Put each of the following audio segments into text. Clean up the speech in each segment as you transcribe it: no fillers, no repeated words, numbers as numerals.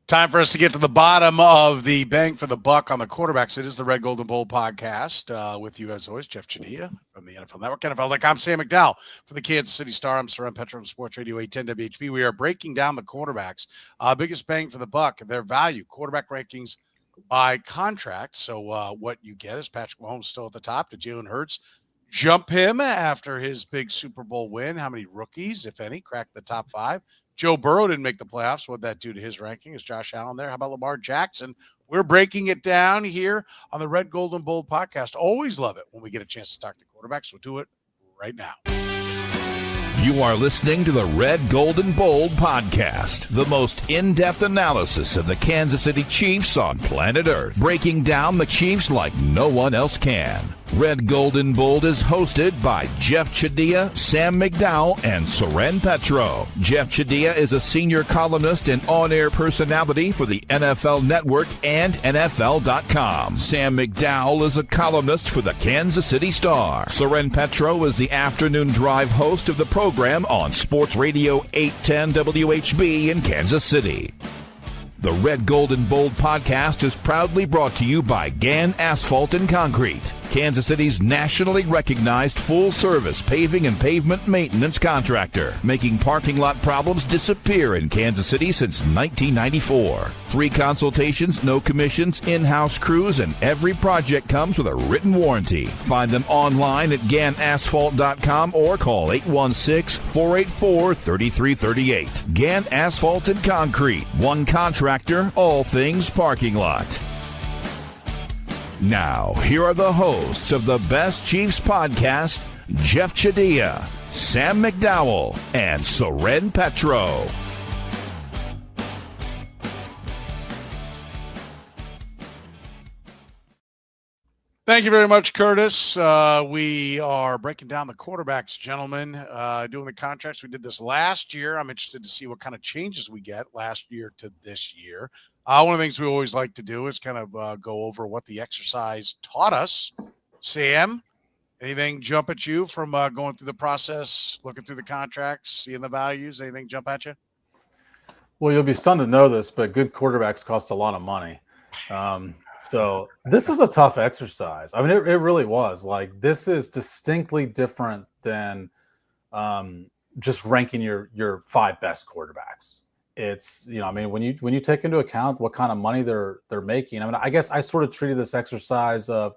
Time for us to get to the bottom of the bang for the buck on the quarterbacks. It is the Red Gold and Bold podcast with you, as always, Jeff Chadiha from the NFL Network. I'm Sam McDowell from the Kansas City Star. I'm Soren Petro from Sports Radio 810 WHB. We are breaking down the quarterbacks. Biggest bang for the buck, their value, quarterback rankings by contract. So what you get is Patrick Mahomes still at the top. Did Jalen Hurts jump him after his big Super Bowl win? How many rookies, if any, cracked the top five? Joe Burrow didn't make the playoffs. What'd that do to his ranking? Is Josh Allen there? How about Lamar Jackson? We're breaking it down here on the Red, Gold, and Bold podcast. Always love it when we get a chance to talk to quarterbacks. We'll do it right now. You are listening to the Red, Gold, and Bold podcast, the most in-depth analysis of the Kansas City Chiefs on planet Earth, breaking down the Chiefs like no one else can. Red, Gold, and Bold is hosted by Jeff Chadiha, Sam McDowell, and Soren Petro. Jeff Chadiha is a senior columnist and on-air personality for the NFL Network and NFL.com. Sam McDowell is a columnist for the Kansas City Star. Soren Petro is the afternoon drive host of the program on Sports Radio 810 WHB in Kansas City. The Red, Gold, and Bold podcast is proudly brought to you by Gann Asphalt and Concrete, Kansas City's nationally recognized full-service paving and pavement maintenance contractor, making parking lot problems disappear in Kansas City since 1994. Free consultations, no commissions, in-house crews, and every project comes with a written warranty. Find them online at GannAsphalt.com or call 816-484-3338. Gann Asphalt and Concrete, one contractor, all things parking lot. Now, here are the hosts of the Best Chiefs podcast, Jeff Chadiha, Sam McDowell, and Soren Petro. Thank you very much, Curtis. We are breaking down the quarterbacks, gentlemen, doing the contracts. We did this last year. I'm interested to see what kind of changes we get last year to this year. One of the things we always like to do is kind of go over what the exercise taught us. Sam, anything jump at you from going through the process, looking through the contracts, seeing the values? Anything jump at you? Well, you'll be stunned to know this, but good quarterbacks cost a lot of money. So this was a tough exercise. I mean, it really was. Like, this is distinctly different than just ranking your five best quarterbacks. It's, I mean, when you take into account what kind of money they're making, I mean, I guess I sort of treated this exercise of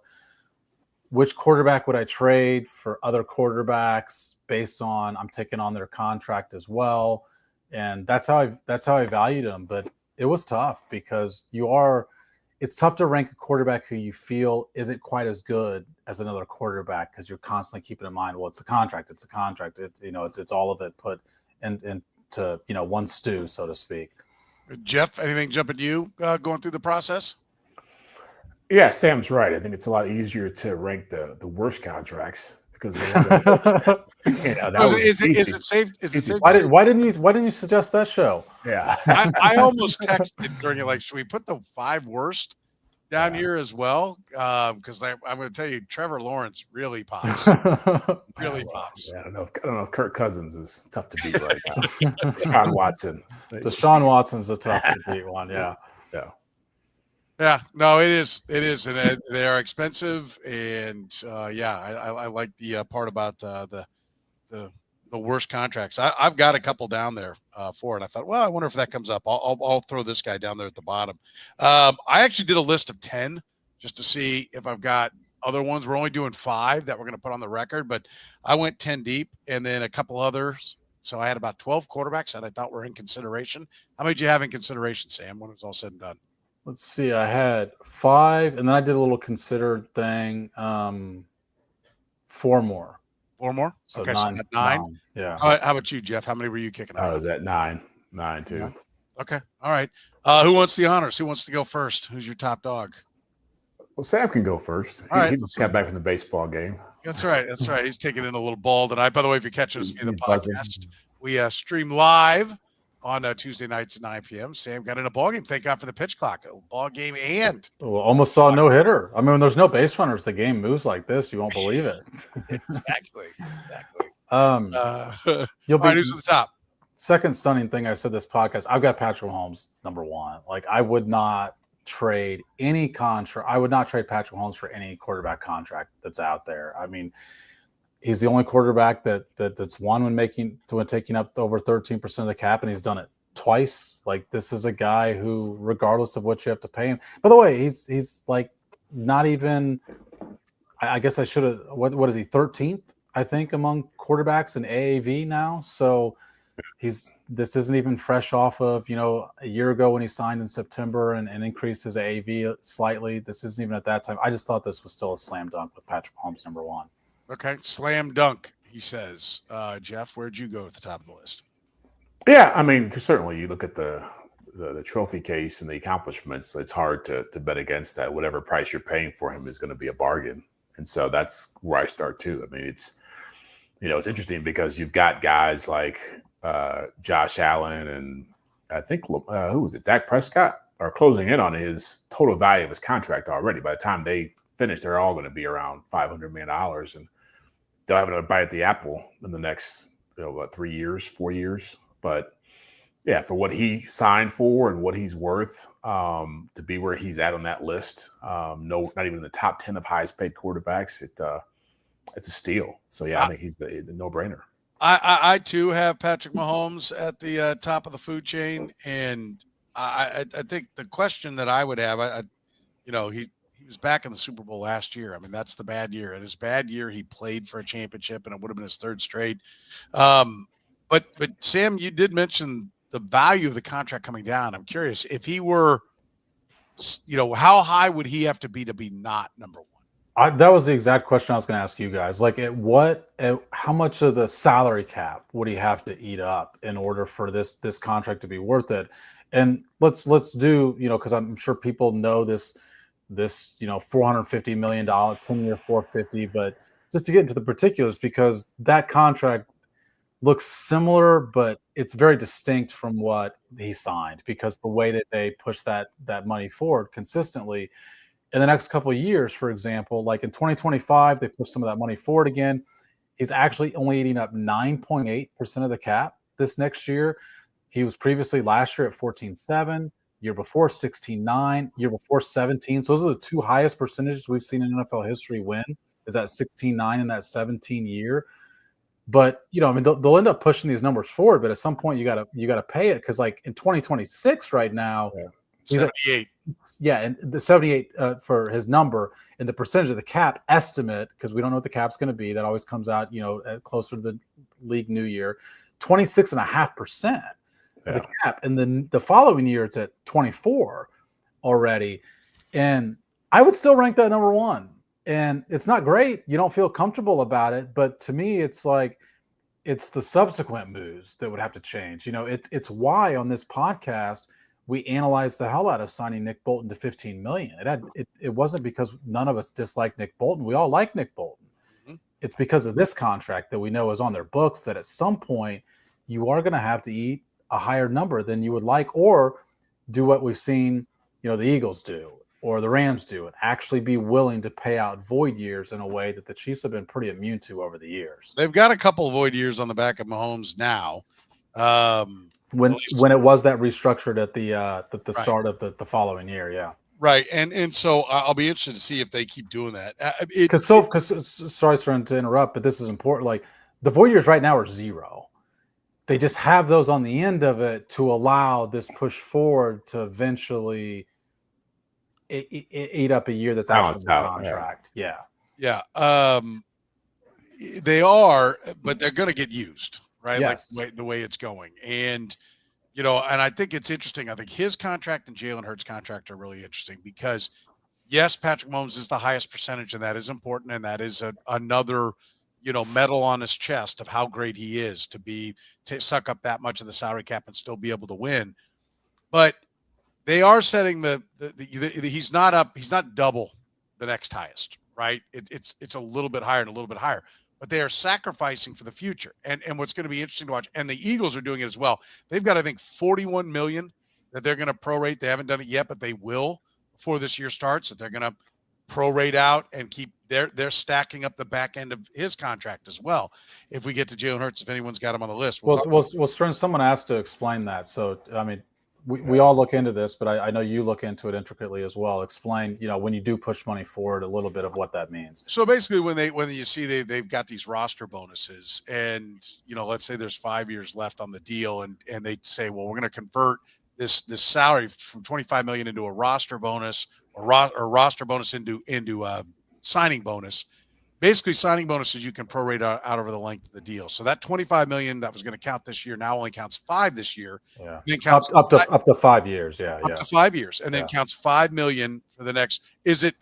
which quarterback would I trade for other quarterbacks based on I'm taking on their contract as well. And that's how I valued them. But it was tough because it's tough to rank a quarterback who you feel isn't quite as good as another quarterback because you're constantly keeping in mind, well, it's the contract. It's all of it put into one stew, so to speak. Jeff, anything jump at you going through the process? Yeah, Sam's right. I think it's a lot easier to rank the worst contracts because Is it safe? Why didn't you suggest that show? Yeah, I almost texted during it, like, should we put the five worst down here as well? Because I'm going to tell you, Trevor Lawrence really pops. Really pops. Yeah, I don't know if Kirk Cousins is tough to beat right now. Deshaun Watson. Deshaun Watson's a tough to beat one. Yeah. Yeah, no, it is, and they are expensive, and I like the part about the worst contracts. I've got a couple down there for it. I thought, well, I wonder if that comes up. I'll throw this guy down there at the bottom. I actually did a list of 10 just to see if I've got other ones. We're only doing 5 that we're going to put on the record, but I went 10 deep, and then a couple others. So I had about 12 quarterbacks that I thought were in consideration. How many did you have in consideration, Sam, when it was all said and done? Let's see. I had 5, and then I did a little considered thing. 4 more. 4 more? So okay, 9. So 9. Yeah. How about you, Jeff? How many were you kicking out? I was at 9 too. Yeah. Okay. All right. Who wants the honors? Who wants to go first? Who's your top dog? Well, Sam can go first. He just got back from the baseball game. That's right. He's taking in a little ball tonight. By the way, if you're catching us via the podcast, we stream live on Tuesday nights at 9 p.m. Sam got in a ball game. Thank God for the pitch clock. A ball game and almost saw a no-hitter. I mean, when there's no base runners, the game moves like this. You won't believe it. Exactly. You'll all right, who's at the top? second stunning thing I said this podcast, I've got Patrick Mahomes number one. Like, I would not trade any contract. I would not trade Patrick Mahomes for any quarterback contract that's out there. I mean, he's the only quarterback that's won when taking up over 13% of the cap, and he's done it twice. Like, this is a guy who, regardless of what you have to pay him. By the way, he's like not even. I guess I should have. What is he? 13th, I think, among quarterbacks in AAV now. So this isn't even fresh off of a year ago when he signed in September and increased his AAV slightly. This isn't even at that time. I just thought this was still a slam dunk with Patrick Mahomes number one. Okay, slam dunk, he says. Jeff, where'd you go at the top of the list? Yeah, I mean, certainly you look at the trophy case and the accomplishments. It's hard to bet against that. Whatever price you're paying for him is going to be a bargain. And so that's where I start too. I mean, it's interesting because you've got guys like Josh Allen and I think who was it? Dak Prescott are closing in on his total value of his contract already. By the time they finish, they're all going to be around $500 million, and they'll have another bite at the apple in the next 3 years, 4 years. But yeah, for what he signed for and what he's worth, to be where he's at on that list, not even in the top 10 of highest paid quarterbacks, it's a steal. So yeah, I think he's the no-brainer. I too have Patrick Mahomes at the top of the food chain, and I think the question that I would have, he was back in the Super Bowl last year. I mean, that's the bad year. And his bad year, he played for a championship, and it would have been his third straight. But Sam, you did mention the value of the contract coming down. I'm curious if he were, how high would he have to be not number one? That was the exact question I was going to ask you guys. Like, how much of the salary cap would he have to eat up in order for this contract to be worth it? And let's do, because I'm sure people know this $450 million 10-year $450, but just to get into the particulars, because that contract looks similar, but it's very distinct from what he signed, because the way that they push that money forward consistently in the next couple of years, for example, like in 2025, they push some of that money forward again. He's actually only eating up 9.8% of the cap this next year. He was previously last year at 14.7, year before 16.9, year before 17. So those are the two highest percentages we've seen in NFL history win, is that 16.9 and that 17 year. But they'll end up pushing these numbers forward. But at some point, you gotta pay it, because like in 2026 right now, he's 78. And the 78 for his number, and the percentage of the cap estimate, because we don't know what the cap's going to be. That always comes out, closer to the league new year, 26.5% of the cap, and then the following year it's at 24 already, and I would still rank that number one. And it's not great. You don't feel comfortable about it. But to me, it's like, it's the subsequent moves that would have to change. It's why on this podcast, we analyzed the hell out of signing Nick Bolton to $15 million. It wasn't because none of us disliked Nick Bolton. We all like Nick Bolton. Mm-hmm. It's because of this contract that we know is on their books, that at some point you are going to have to eat a higher number than you would like, or do what we've seen, the Eagles do, or the Rams do, and actually be willing to pay out void years in a way that the Chiefs have been pretty immune to over the years. They've got a couple of void years on the back of Mahomes now. When it was that restructured at the start of the following year, yeah. Right, and so I'll be interested to see if they keep doing that. Sorry, Soren, to interrupt, but this is important. Like, the void years right now are 0. They just have those on the end of it to allow this push forward to eventually eat up a year that's actually in the contract. Yeah. They are, but they're going to get used, right? Yes. Like the way it's going. And, and I think it's interesting. I think his contract and Jalen Hurts' contract are really interesting because, yes, Patrick Mahomes is the highest percentage, and that is important. And that is another, medal on his chest of how great he is to suck up that much of the salary cap and still be able to win. But they are setting he's not double the next highest, right? It's a little bit higher and a little bit higher, but they are sacrificing for the future. And what's going to be interesting to watch, and the Eagles are doing it as well. They've got, I think, $41 million that they're going to prorate. They haven't done it yet, but they will before this year starts, that they're going to prorate out and keep they're stacking up the back end of his contract as well. If we get to Jalen Hurts, if anyone's got him on the list, Stern, someone asked to explain that. So, I mean, we all look into this, but I know you look into it intricately as well. Explain, when you do push money forward, a little bit of what that means. So basically, when you see they've got these roster bonuses, and let's say there's 5 years left on the deal, and they say, well, we're going to convert this salary from $25 million into a roster bonus or roster bonus into a signing bonus. Basically, signing bonuses you can prorate out over the length of the deal. So that $25 million that was going to count this year now only counts 5 this year. Yeah, then counts up to 5 years. Yeah, up to 5 years, and then counts $5 million for the next. Is it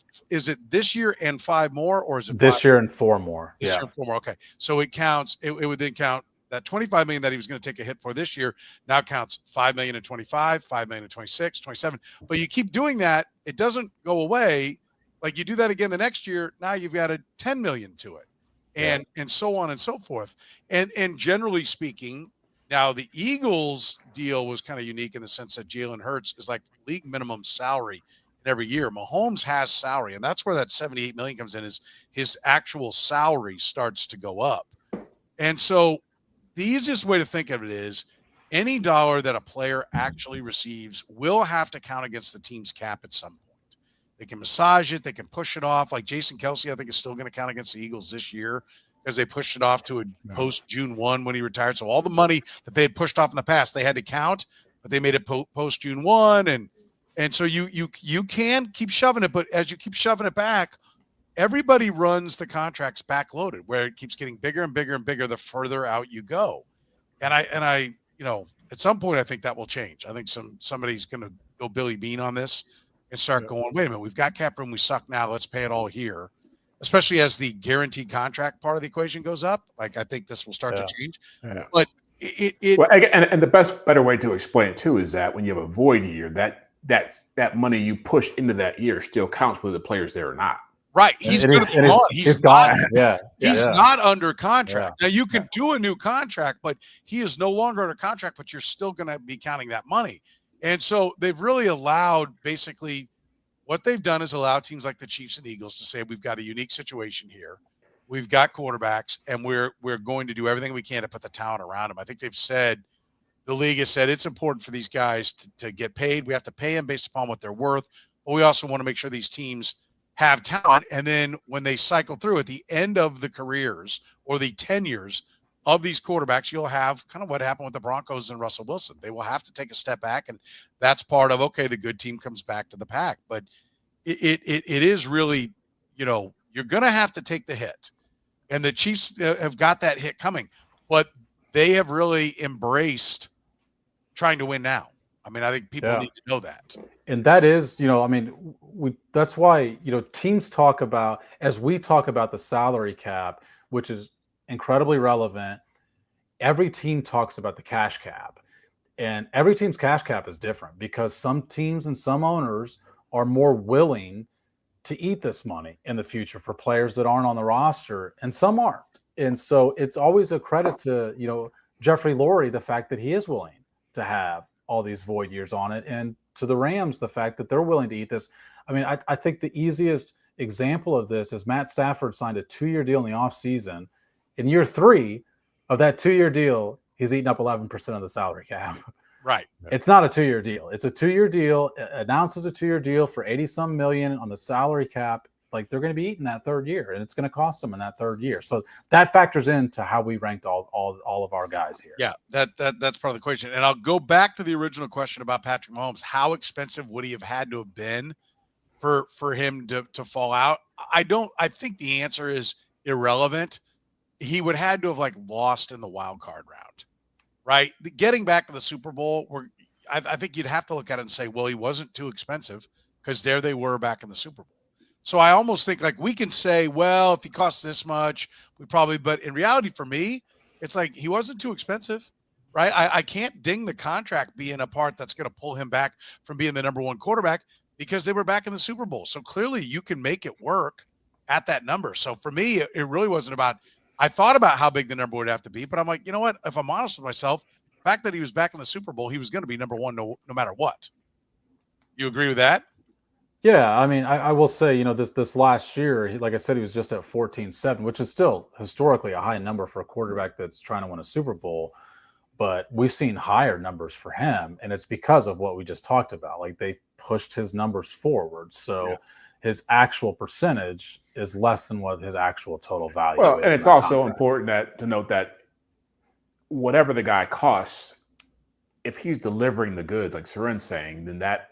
this year and 5 more, or is it this year and 4 more? This year and 4 more. Okay, so it counts. It would then count that $25 million that he was going to take a hit for this year. Now counts $5 million in 25, $5 million in 26, 27. But you keep doing that; it doesn't go away. Like you do that again the next year, now you've added $10 million to it, and so on and so forth. And generally speaking, now the Eagles deal was kind of unique in the sense that Jalen Hurts is like league minimum salary every year. Mahomes has salary, and that's where that $78 million comes in. Is his actual salary starts to go up, and so the easiest way to think of it is any dollar that a player actually receives will have to count against the team's cap at some point. They can massage it. They can push it off. Like Jason Kelce, I think, is still going to count against the Eagles this year because they pushed it off to a post June 1 when he retired. So all the money that they had pushed off in the past, they had to count, but they made it post June 1. And so you can keep shoving it, but as you keep shoving it back, everybody runs the contracts backloaded where it keeps getting bigger and bigger and bigger the further out you go. And I at some point, I think that will change. I think somebody's going to go Billy Bean on this and start going, wait a minute, we've got cap room, we suck now, let's pay it all here. Especially as the guaranteed contract part of the equation goes up. Like, I think this will start to change. Yeah. But and the better way to explain it too is that when you have a void year, that money you push into that year still counts whether the player's there or not. Right. He's going to be gone. He's not. He's not under contract. Now you can do a new contract, but he is no longer under contract, but you're still going to be counting that money. And so they've really allowed, basically what they've done is allow teams like the Chiefs and Eagles to say, we've got a unique situation here. We've got quarterbacks, and we're going to do everything we can to put the talent around them. I think the league has said it's important for these guys to get paid. We have to pay them based upon what they're worth, but we also want to make sure these teams have talent. And then when they cycle through at the end of the careers or the tenures of these quarterbacks, you'll have kind of what happened with the Broncos and Russell Wilson. They will have to take a step back, and that's part of, okay, the good team comes back to the pack. But it is really, you're going to have to take the hit. And the Chiefs have got that hit coming, but they have really embraced trying to win now. I mean, I think people need to know that. And that is, that's why, teams talk about, as we talk about the salary cap, which is incredibly relevant, every team talks about the cash cap. And every team's cash cap is different because some teams and some owners are more willing to eat this money in the future for players that aren't on the roster, and some aren't. And so it's always a credit to, Jeffrey Lurie, the fact that he is willing to have all these void years on it, and to the Rams, the fact that they're willing to eat this. I mean, I think the easiest example of this is Matt Stafford signed a 2-year deal in the offseason. In year 3 of that 2-year deal, he's eaten up 11% of the salary cap. Right. It's not a 2-year deal. It's a 2-year deal. It announces a 2-year deal for 80-some million on the salary cap. Like, they're going to be eating that 3rd year, and it's going to cost them in that 3rd year. So that factors into how we ranked all of our guys here. Yeah, that's part of the question. And I'll go back to the original question about Patrick Mahomes. How expensive would he have had to have been for him to fall out? I think the answer is irrelevant. He would have had to have lost in the wild card round, right? Getting back to the Super Bowl, I think you'd have to look at it and say, well, he wasn't too expensive because there they were back in the Super Bowl. So I almost think we can say, well, if he costs this much, but in reality for me, it's he wasn't too expensive, right? I can't ding the contract being a part that's going to pull him back from being the number 1 quarterback because they were back in the Super Bowl. So clearly you can make it work at that number. So for me, it really wasn't about, I thought about how big the number would have to be, but I'm like, you know what? If I'm honest with myself, the fact that he was back in the Super Bowl, he was going to be number 1 no matter what. You agree with that? Yeah, I mean, I will say, this last year, like I said, he was just at 14-7, which is still historically a high number for a quarterback that's trying to win a Super Bowl. But we've seen higher numbers for him, and it's because of what we just talked about. Like, they pushed his numbers forward, so his actual percentage is less than what his actual total value Well, is. and in it's that also contract. important to note that whatever the guy costs, if he's delivering the goods, like Soren's saying, then that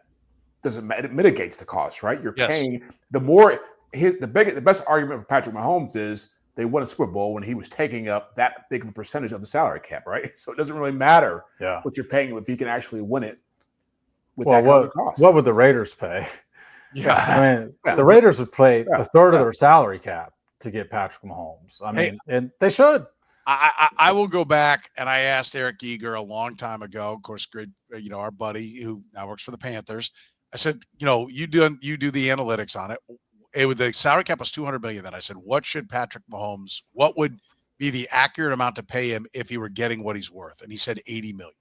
doesn't matter. It mitigates the cost, right? You're Yes. paying the more. The best argument for Patrick Mahomes is they won a Super Bowl when he was taking up that big of a percentage of the salary cap, right? So it doesn't really matter what you're paying him if he can actually win it with that kind of cost. What would the Raiders pay? Yeah. I mean, the Raiders would pay a third of their salary cap to get Patrick Mahomes. I mean, and they should. I will go back, and I asked Eric Eager a long time ago, of course, great, our buddy who now works for the Panthers. I said, you do the analytics on it. The salary cap was $200 million. Then I said, what would be the accurate amount to pay him if he were getting what he's worth? And he said $80 million.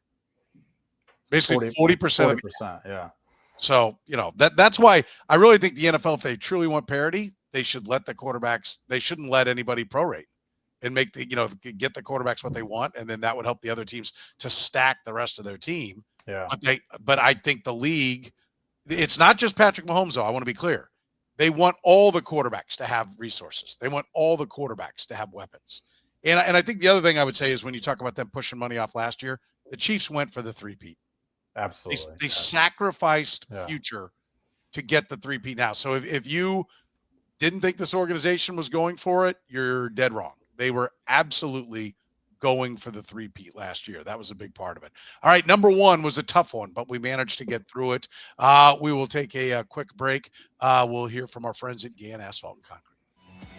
Basically 40% of the, yeah. So, that's why I really think the NFL, if they truly want parity, they should let the quarterbacks, they shouldn't let anybody prorate and make get the quarterbacks what they want. And then that would help the other teams to stack the rest of their team. Yeah. But I think the league, it's not just Patrick Mahomes, though. I want to be clear. They want all the quarterbacks to have resources. They want all the quarterbacks to have weapons. And I think the other thing I would say is when you talk about them pushing money off last year, the Chiefs went for the three-peat. Absolutely. They sacrificed future to get the three-peat now. So if you didn't think this organization was going for it, you're dead wrong. They were absolutely going for the three-peat last year. That was a big part of it. All right, number one was a tough one, but we managed to get through it. We will take a quick break. We'll hear from our friends at Gann Asphalt and Concrete.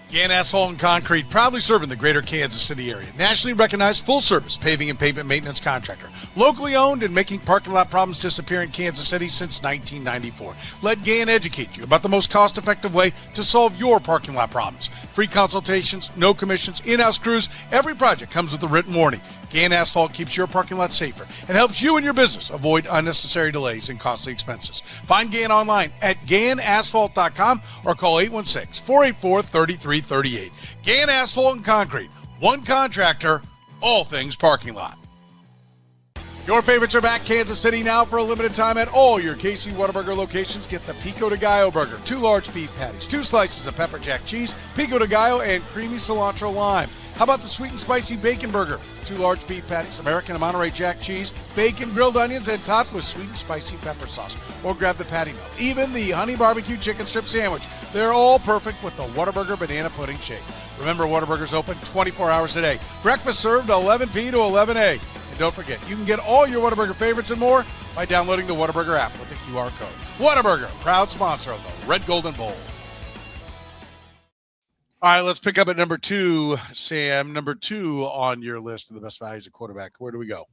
Gann Asphalt and Concrete, proudly serving the greater Kansas City area. Nationally recognized full-service paving and pavement maintenance contractor. Locally owned and making parking lot problems disappear in Kansas City since 1994. Let Gann educate you about the most cost-effective way to solve your parking lot problems. Free consultations, no commissions, in-house crews. Every project comes with a written warning. Gann Asphalt keeps your parking lot safer and helps you and your business avoid unnecessary delays and costly expenses. Find Gann online at GannAsphalt.com or call 816-484-3338. Gann Asphalt and Concrete. One contractor, all things parking lot. Your favorites are back. Kansas City now for a limited time at all your KC Whataburger locations. Get the Pico de Gallo burger, 2 large beef patties, 2 slices of pepper jack cheese, Pico de Gallo, and creamy cilantro lime. How about the sweet and spicy bacon burger, 2 large beef patties, American and Monterey Jack cheese, bacon, grilled onions, and topped with sweet and spicy pepper sauce. Or grab the patty melt. Even the honey barbecue chicken strip sandwich. They're all perfect with the Whataburger banana pudding shake. Remember, Whataburger's open 24 hours a day. Breakfast served 11 p to 11 a. And don't forget, you can get all your Whataburger favorites and more by downloading the Whataburger app with the QR code. Whataburger, proud sponsor of the Red, Gold, and Bold. All right, let's pick up at number 2, Sam. Number 2 on your list of the best values at quarterback. Where do we go?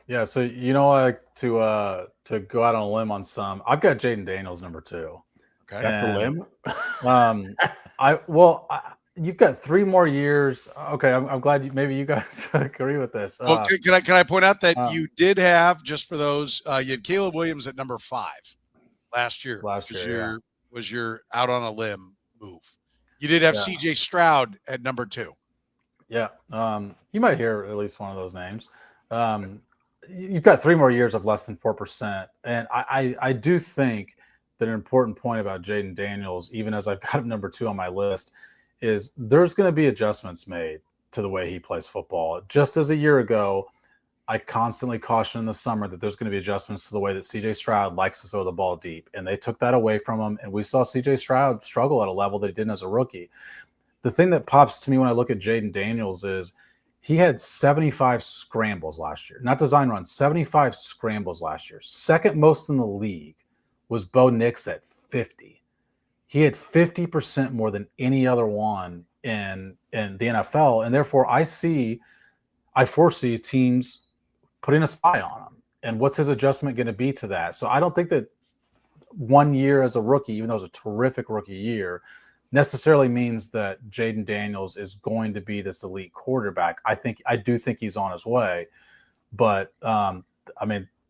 Yeah, so I like to go out on a limb on some. I've got Jaden Daniels number 2. Okay, that's a limb. You've got 3 more years. Okay, I'm glad maybe you guys agree with this. Well, can I point out that you did have, just for those, you had Caleb Williams at number 5 last year. Was your out on a limb move. You did have CJ Stroud at number 2. Yeah. You might hear at least one of those names. You've got 3 more years of less than 4%. And I do think that an important point about Jaden Daniels, even as I've got him number 2 on my list, is there's going to be adjustments made to the way he plays football. Just as a year ago, I constantly caution in the summer that there's going to be adjustments to the way that CJ Stroud likes to throw the ball deep. And they took that away from him. And we saw CJ Stroud struggle at a level that he didn't as a rookie. The thing that pops to me when I look at Jaden Daniels is he had 75 scrambles last year. Not design runs, 75 scrambles last year. Second most in the league was Bo Nix at 50. He had 50% more than any other one in the NFL. And therefore, I foresee teams putting a spy on him. And what's his adjustment going to be to that? So I don't think that 1 year as a rookie, even though it was a terrific rookie year, necessarily means that Jaden Daniels is going to be this elite quarterback. I do think he's on his way. But, 3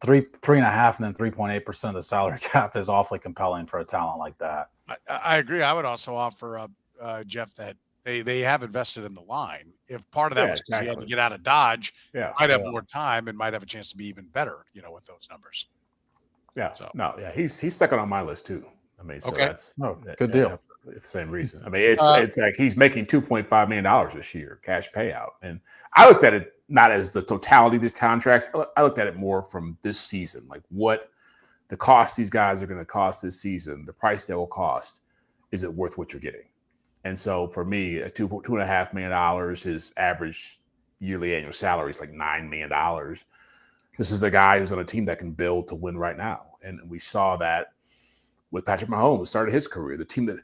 3.5 and then 3.8% of the salary cap is awfully compelling for a talent like that. I agree. I would also offer Jeff, that they have invested in the line. If part of that was because he had to get out of Dodge, might have more time and might have a chance to be even better, with those numbers. Yeah. So he's second on my list too. I mean, so that's good deal. It's the same reason. I mean, it's like he's making $2.5 million this year, cash payout. And I looked at it not as the totality of these contracts. I looked at it more from this season, like what the cost these guys are going to cost this season, the price they will cost. Is it worth what you're getting? And so for me, at $2.5 million, his average yearly annual salary is like $9 million. This is a guy who's on a team that can build to win right now. And we saw that with Patrick Mahomes, who started his career. The team that,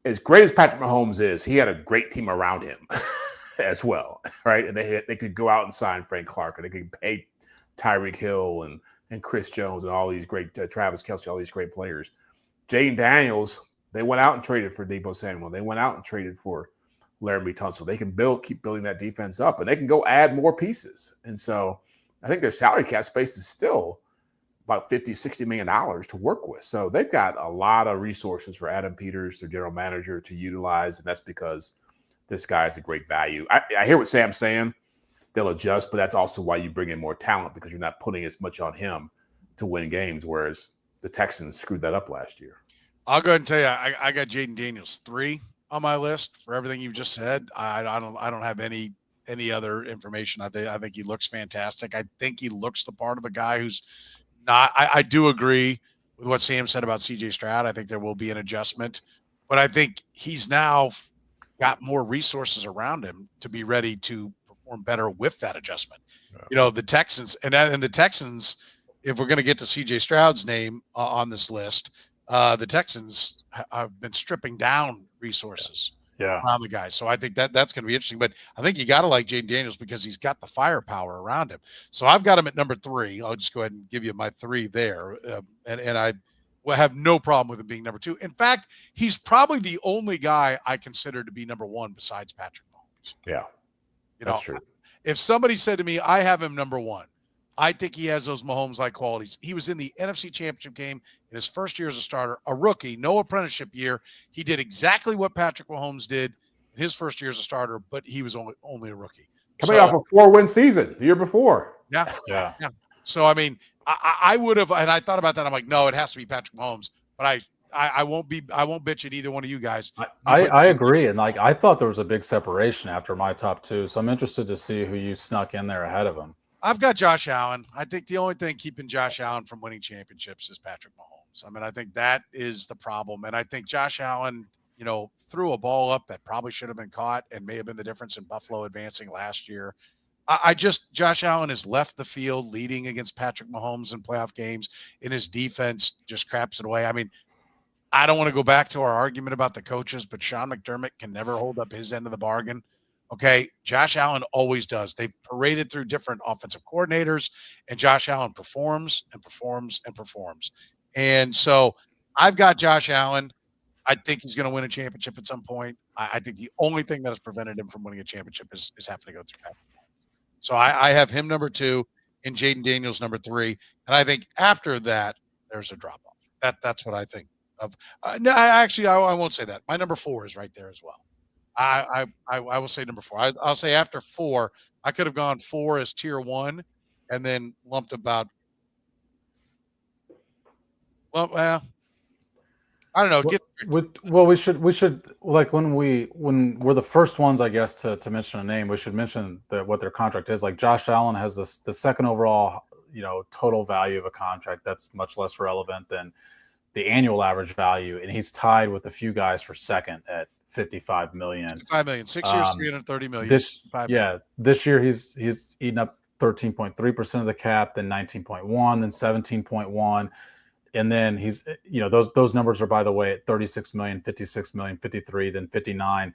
as great as Patrick Mahomes is, he had a great team around him as well, right? And they could go out and sign Frank Clark, and they could pay Tyreek Hill and Chris Jones and all these great Travis Kelce, all these great players. Jaden Daniels, they went out and traded for Deebo Samuel. They went out and traded for Laramie Tunsil. They can keep building that defense up, and they can go add more pieces. And so I think their salary cap space is still about $50-60 million to work with. So they've got a lot of resources for Adam Peters, their general manager, to utilize, and that's because this guy is a great value. I hear what Sam's saying. They'll adjust, but that's also why you bring in more talent, because you're not putting as much on him to win games, whereas the Texans screwed that up last year. I'll go ahead and tell you, I got Jaden Daniels 3 on my list for everything you've just said. I don't have any other information. I think he looks fantastic. I think he looks the part of a guy who's not. I do agree with what Sam said about CJ Stroud. I think there will be an adjustment, but I think he's now got more resources around him to be ready to perform better with that adjustment. Yeah. The Texans and the Texans, if we're going to get to CJ Stroud's name on this list, the Texans have been stripping down resources around the guys. So I think that's going to be interesting. But I think you got to like Jaden Daniels because he's got the firepower around him. So I've got him at number 3. I'll just go ahead and give you my 3 there. And I will have no problem with him being number 2. In fact, he's probably the only guy I consider to be number 1 besides Patrick Mahomes. Yeah, that's true. If somebody said to me, I have him number 1, I think he has those Mahomes-like qualities. He was in the NFC Championship game in his first year as a starter, a rookie, no apprenticeship year. He did exactly what Patrick Mahomes did in his first year as a starter, but he was only a rookie. Coming off a 4-win season the year before. Yeah. So, I mean, I would have, and I thought about that. I'm like, no, it has to be Patrick Mahomes. But I won't bitch at either one of you guys. I agree. And I thought there was a big separation after my top 2. So I'm interested to see who you snuck in there ahead of him. I've got Josh Allen. I think the only thing keeping Josh Allen from winning championships is Patrick Mahomes. I mean, I think that is the problem. And I think Josh Allen, threw a ball up that probably should have been caught and may have been the difference in Buffalo advancing last year. Josh Allen has left the field leading against Patrick Mahomes in playoff games, and his defense just craps it away. I mean, I don't want to go back to our argument about the coaches, but Sean McDermott can never hold up his end of the bargain. Okay, Josh Allen always does. They paraded through different offensive coordinators, and Josh Allen performs and performs and performs. And so I've got Josh Allen. I think he's going to win a championship at some point. I think the only thing that has prevented him from winning a championship is having to go through Patrick Mahomes. So I have him number 2 and Jaden Daniels number 3. And I think after that, there's a drop-off. That's what I think of. No, I won't say that. My number 4 is right there as well. I will say number 4. I'll say after 4, I could have gone 4 as tier 1 and then lumped about. Well, I don't know. We should like when we're the first ones, I guess, to mention a name, we should mention what their contract is. Like Josh Allen has the second overall, total value of a contract that's much less relevant than the annual average value, and he's tied with a few guys for second at $55 million. 6 years, $330 million. This year he's eaten up 13.3% of the cap, then 19.1, then 17.1, and then he's those numbers are, by the way, at 36 million, 56 million, 53, then 59.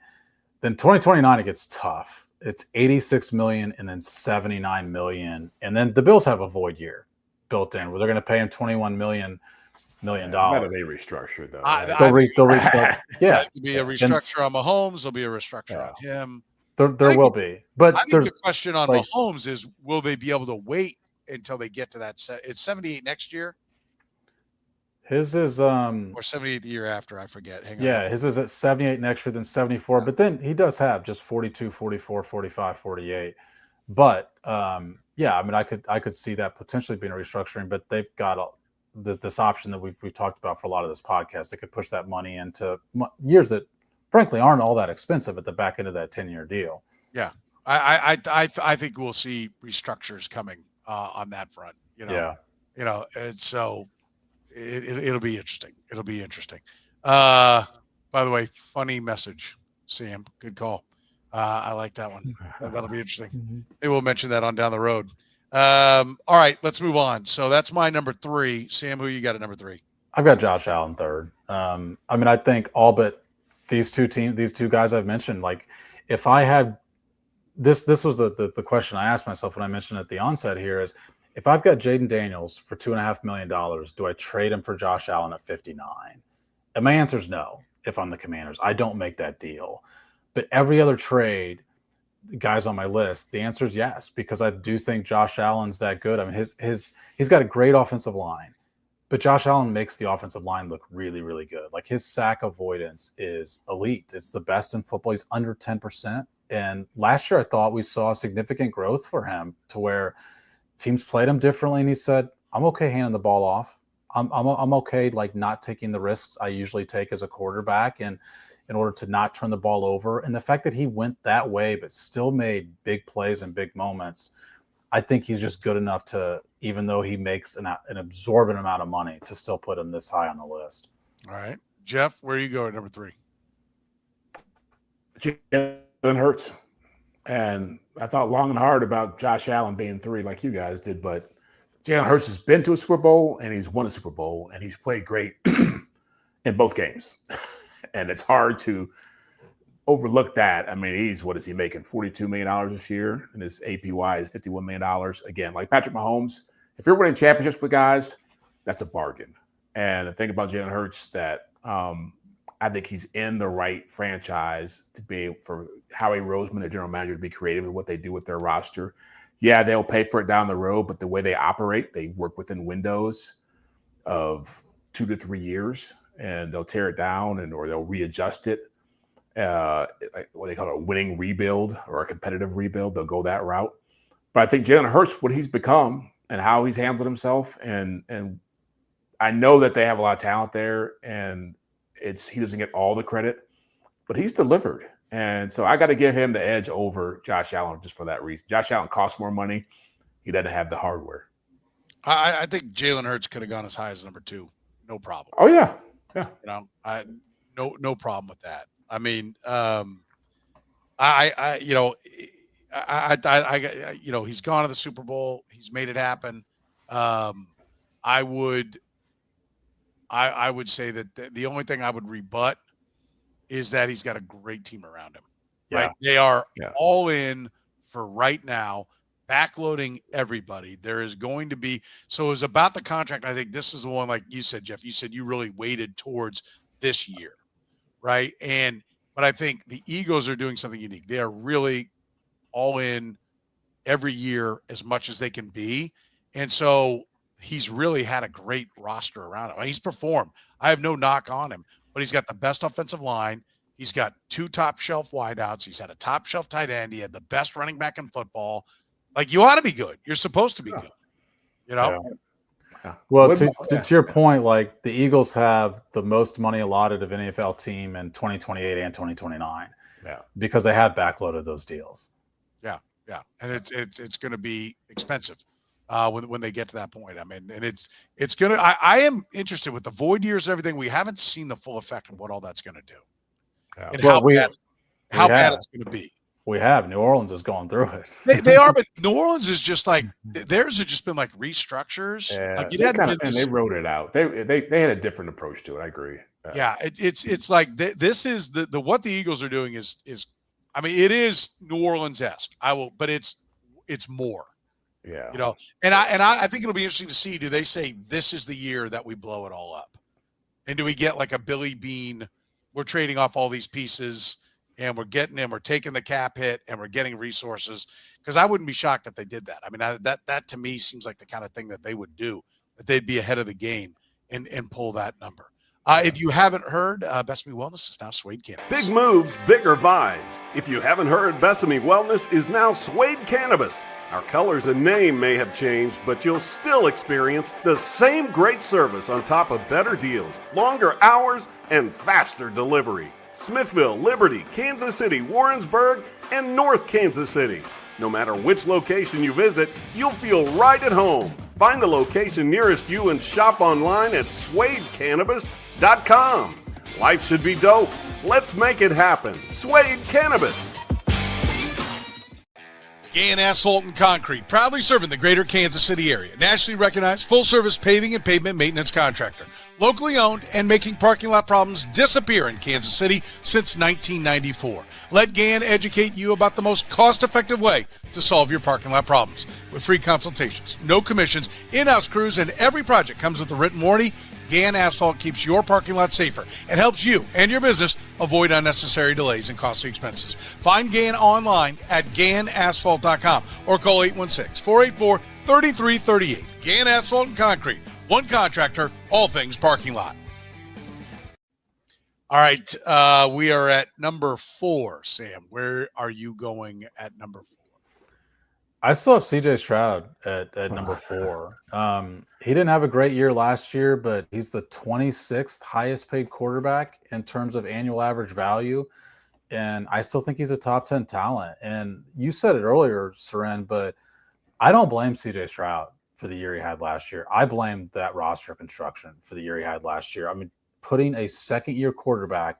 Then 2029 it gets tough. It's 86 million and then 79 million, and then the Bills have a void year built in where they're going to pay him $21 million. That'll be restructured though. They'll restructure. Yeah, there'll be a restructure on Mahomes. There'll be a restructure on him. There will be, but I think the question on Mahomes is: will they be able to wait until they get to that. It's 78 next year. His is or 78 the year after. I forget. Hang on. Yeah, his is at 78 next year, then 74. But then he does have just 42, 44, 45, 48. But yeah, I mean, I could see that potentially being a restructuring. But they've got this option that we've talked about for a lot of this podcast. They could push that money into years that, frankly, aren't all that expensive at the back end of that 10-year deal. Yeah, I think we'll see restructures coming on that front. Yeah. And so it'll be interesting. It'll be interesting. By the way, funny message, Sam. Good call. I like that one. That'll be interesting. Maybe we'll mention that on down the road. All right, let's move on. So that's my number 3. Sam, who you got at number 3? I've got Josh Allen third. I mean, I think all but these two guys I've mentioned, like if I had this was the question I asked myself when I mentioned at the onset here is, if I've got Jaden Daniels for $2.5 million, do I trade him for Josh Allen at 59? And my answer is no. If I'm the Commanders, I don't make that deal. But every other trade, guys on my list, the answer is yes, because I do think Josh Allen's that good. I mean, he's got a great offensive line, but Josh Allen makes the offensive line look really, really good. Like his sack avoidance is elite. It's the best in football. He's under 10%. And last year, I thought we saw significant growth for him to where teams played him differently, and he said, "I'm okay handing the ball off. I'm okay like not taking the risks I usually take as a quarterback, and in order to not turn the ball over." And the fact that he went that way, but still made big plays and big moments, I think he's just good enough to, even though he makes an absorbent amount of money, to still put him this high on the list. All right, Jeff, where you go at number 3? Jalen Hurts. And I thought long and hard about Josh Allen being 3 like you guys did, but Jalen Hurts has been to a Super Bowl and he's won a Super Bowl and he's played great in both games. And it's hard to overlook that. I mean, what is he making? $42 million this year, and his APY is $51 million. Again, like Patrick Mahomes, if you're winning championships with guys, that's a bargain. And the thing about Jalen Hurts that I think he's in the right franchise to be able for Howie Roseman, their general manager, to be creative with what they do with their roster. Yeah, they'll pay for it down the road, but the way they operate, they work within windows of 2 to 3 years, and they'll tear it down or they'll readjust it. Like what they call a winning rebuild or a competitive rebuild. They'll go that route. But I think Jalen Hurts, what he's become and how he's handled himself, and I know that they have a lot of talent there, and he doesn't get all the credit, but he's delivered. And so I got to give him the edge over Josh Allen just for that reason. Josh Allen costs more money. He doesn't have the hardware. I think Jalen Hurts could have gone as high as number 2. No problem. Oh, yeah. Yeah. No problem with that. I mean, he's gone to the Super Bowl. He's made it happen. I would say that the only thing I would rebut is that he's got a great team around him. Yeah. Right? They are all in for right now, backloading everybody. There is going to be – so it was about the contract. I think this is the one, like you said, Jeff, you said you really weighted towards this year, right? But I think the Eagles are doing something unique. They are really all in every year as much as they can be. And so he's really had a great roster around him. He's performed. I have no knock on him, but he's got the best offensive line. He's got 2 top shelf wideouts. He's had a top shelf tight end. He had the best running back in football. Like, you ought to be good. You're supposed to be good. Yeah. Well, to your point, like the Eagles have the most money allotted of any NFL team in 2028 and 2029. Yeah. Because they have backloaded those deals. Yeah. Yeah. And it's going to be expensive when they get to that point. I mean, and it's going to, I am interested with the void years and everything. We haven't seen the full effect of what all that's going to do. Yeah. And how bad it's going to be. We have. New Orleans is going through it. They are, but New Orleans is just like theirs have just been like restructures. Yeah, like they wrote it out. They had a different approach to it. I agree. Yeah, it's like this is the what the Eagles are doing is I mean, it is New Orleans-esque. But it's more. Yeah, and I think it'll be interesting to see. Do they say this is the year that we blow it all up, and do we get like a Billy Bean? We're trading off all these pieces. and we're taking the cap hit, and we're getting resources. Because I wouldn't be shocked if they did that. I mean, that to me seems like the kind of thing that they would do, that they'd be ahead of the game and pull that number. If you haven't heard, Best of Me Wellness is now Suede Cannabis. Big moves, bigger vibes. If you haven't heard, Best of Me Wellness is now Suede Cannabis. Our colors and name may have changed, but you'll still experience the same great service on top of better deals, longer hours, and faster delivery. Smithville, Liberty, Kansas City, Warrensburg, and North Kansas City. No matter which location you visit, you'll feel right at home. Find the location nearest you and shop online at SuadeCannabis.com. Life should be dope. Let's make it happen. Suede Cannabis. Gann Asphalt and Concrete, proudly serving the greater Kansas City area. Nationally recognized full-service paving and pavement maintenance contractor. Locally owned and making parking lot problems disappear in Kansas City since 1994. Let Gann educate you about the most cost-effective way to solve your parking lot problems. With free consultations, no commissions, in-house crews, and every project comes with a written warranty, Gann Asphalt keeps your parking lot safer and helps you and your business avoid unnecessary delays and costly expenses. Find Gann online at GannAsphalt.com or call 816-484-3338. Gann Asphalt and Concrete. One contractor, all things parking lot. All right, we are at number 4, Sam. Where are you going at number 4? I still have CJ Stroud at number 4. He didn't have a great year last year, but he's the 26th highest paid quarterback in terms of annual average value. And I still think he's a top 10 talent. And you said it earlier, Soren, but I don't blame CJ Stroud for the year he had last year. I blame that roster construction for the year he had last year. I mean, putting a second-year quarterback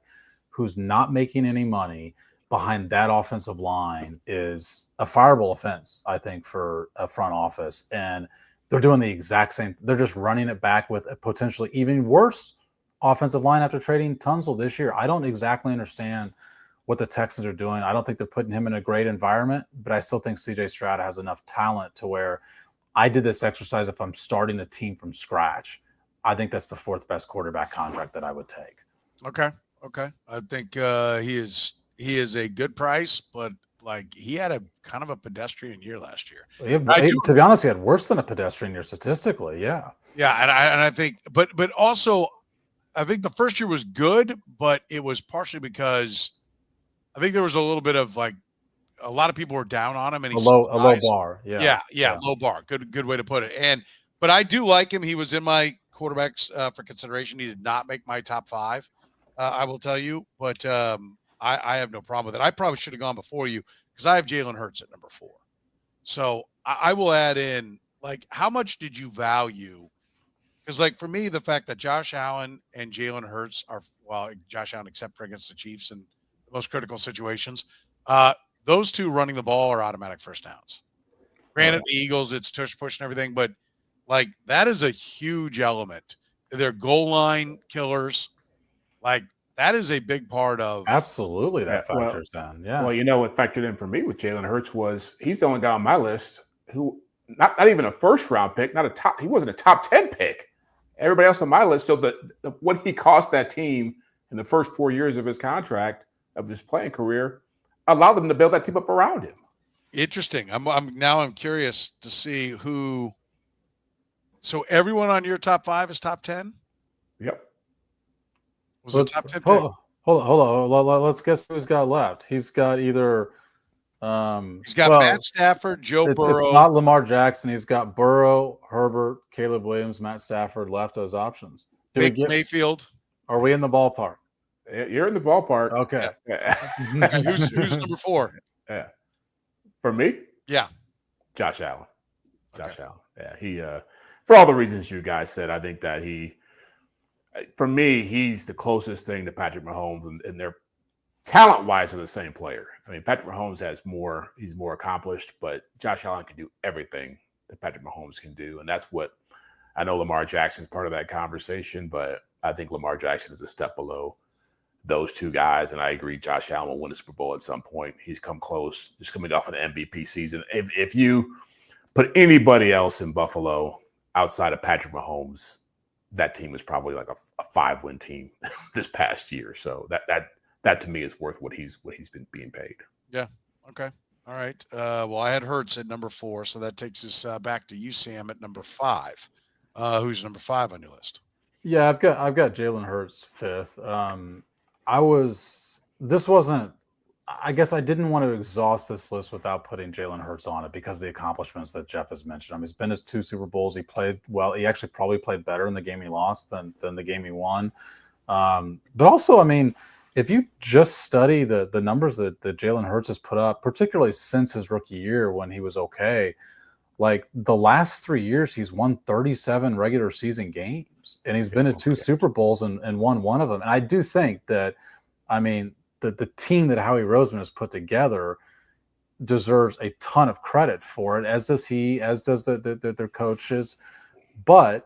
who's not making any money behind that offensive line is a fireable offense, I think, for a front office. And they're doing the exact same. They're just running it back with a potentially even worse offensive line after trading Tunsil this year. I don't exactly understand what the Texans are doing. I don't think they're putting him in a great environment, but I still think CJ Stroud has enough talent to where I did this exercise if I'm starting a team from scratch. I think that's the 4th best quarterback contract that I would take. Okay. I think he is a good price, but like he had a kind of a pedestrian year last year. To be honest, he had worse than a pedestrian year statistically. Yeah. Yeah, and I think, but also, I think the first year was good, but it was partially because I think there was a little bit of like a lot of people were down on him, and a low bar. Yeah, low bar. Good way to put it. But I do like him. He was in my quarterbacks for consideration. He did not make my top 5. I will tell you, but I have no problem with it. I probably should have gone before you because I have Jalen Hurts at number 4. So I will add in, like, how much did you value? Because, like, for me, the fact that Josh Allen and Jalen Hurts are, well, Josh Allen except for against the Chiefs in the most critical situations, those two running the ball are automatic first downs. Granted, the Eagles, it's tush push and everything, but, like, that is a huge element. They're goal line killers. Like, that is a big part of. Absolutely, that factors in. Yeah. Well, you know what factored in for me with Jalen Hurts was he's the only guy on my list who not even a first round pick, he wasn't a top 10 pick. Everybody else on my list. So what he cost that team in the first 4 years of his contract of his playing career allowed them to build that team up around him. Interesting. I'm curious to see who. So everyone on your top 5 is top 10? Yep. Was it top 10? Hold on. Let's guess who's got left. He's got either. He's got Matt Stafford, Joe Burrow. It's not Lamar Jackson. He's got Burrow, Herbert, Caleb Williams, Matt Stafford left as options. Mayfield. Are we in the ballpark? You're in the ballpark. Okay. Yeah. Who's number 4? Yeah. For me? Yeah. Josh Allen. Okay. Allen. Yeah. He for all the reasons you guys said, I think that for me, he's the closest thing to Patrick Mahomes, and they're talent-wise are the same player. I mean, Patrick Mahomes he's more accomplished, but Josh Allen can do everything that Patrick Mahomes can do, and that's what I know. Lamar Jackson's part of that conversation, but I think Lamar Jackson is a step below those two guys, and I agree Josh Allen will win a Super Bowl at some point. He's come close, just coming off an MVP season. If you put anybody else in Buffalo outside of Patrick Mahomes, that team is probably like a 5-win team this past year. So that to me is worth what he's been being paid. Yeah. Okay. All right. Well, I had Hurts at number 4, so that takes us back to you, Sam, at number 5. Who's number 5 on your list? Yeah, I've got Jalen Hurts 5th. I guess I didn't want to exhaust this list without putting Jalen Hurts on it because of the accomplishments that Jeff has mentioned. I mean, he's been to 2 Super Bowls. He played well. He actually probably played better in the game he lost than the game he won. But also, I mean, if you just study the numbers that Jalen Hurts has put up, particularly since his rookie year when he was okay, like the last 3 years, he's won 37 regular season games, and he's been to 2 Super Bowls and won one of them. And I do think that, I mean, the team that Howie Roseman has put together deserves a ton of credit for it, as does he, as does their coaches. But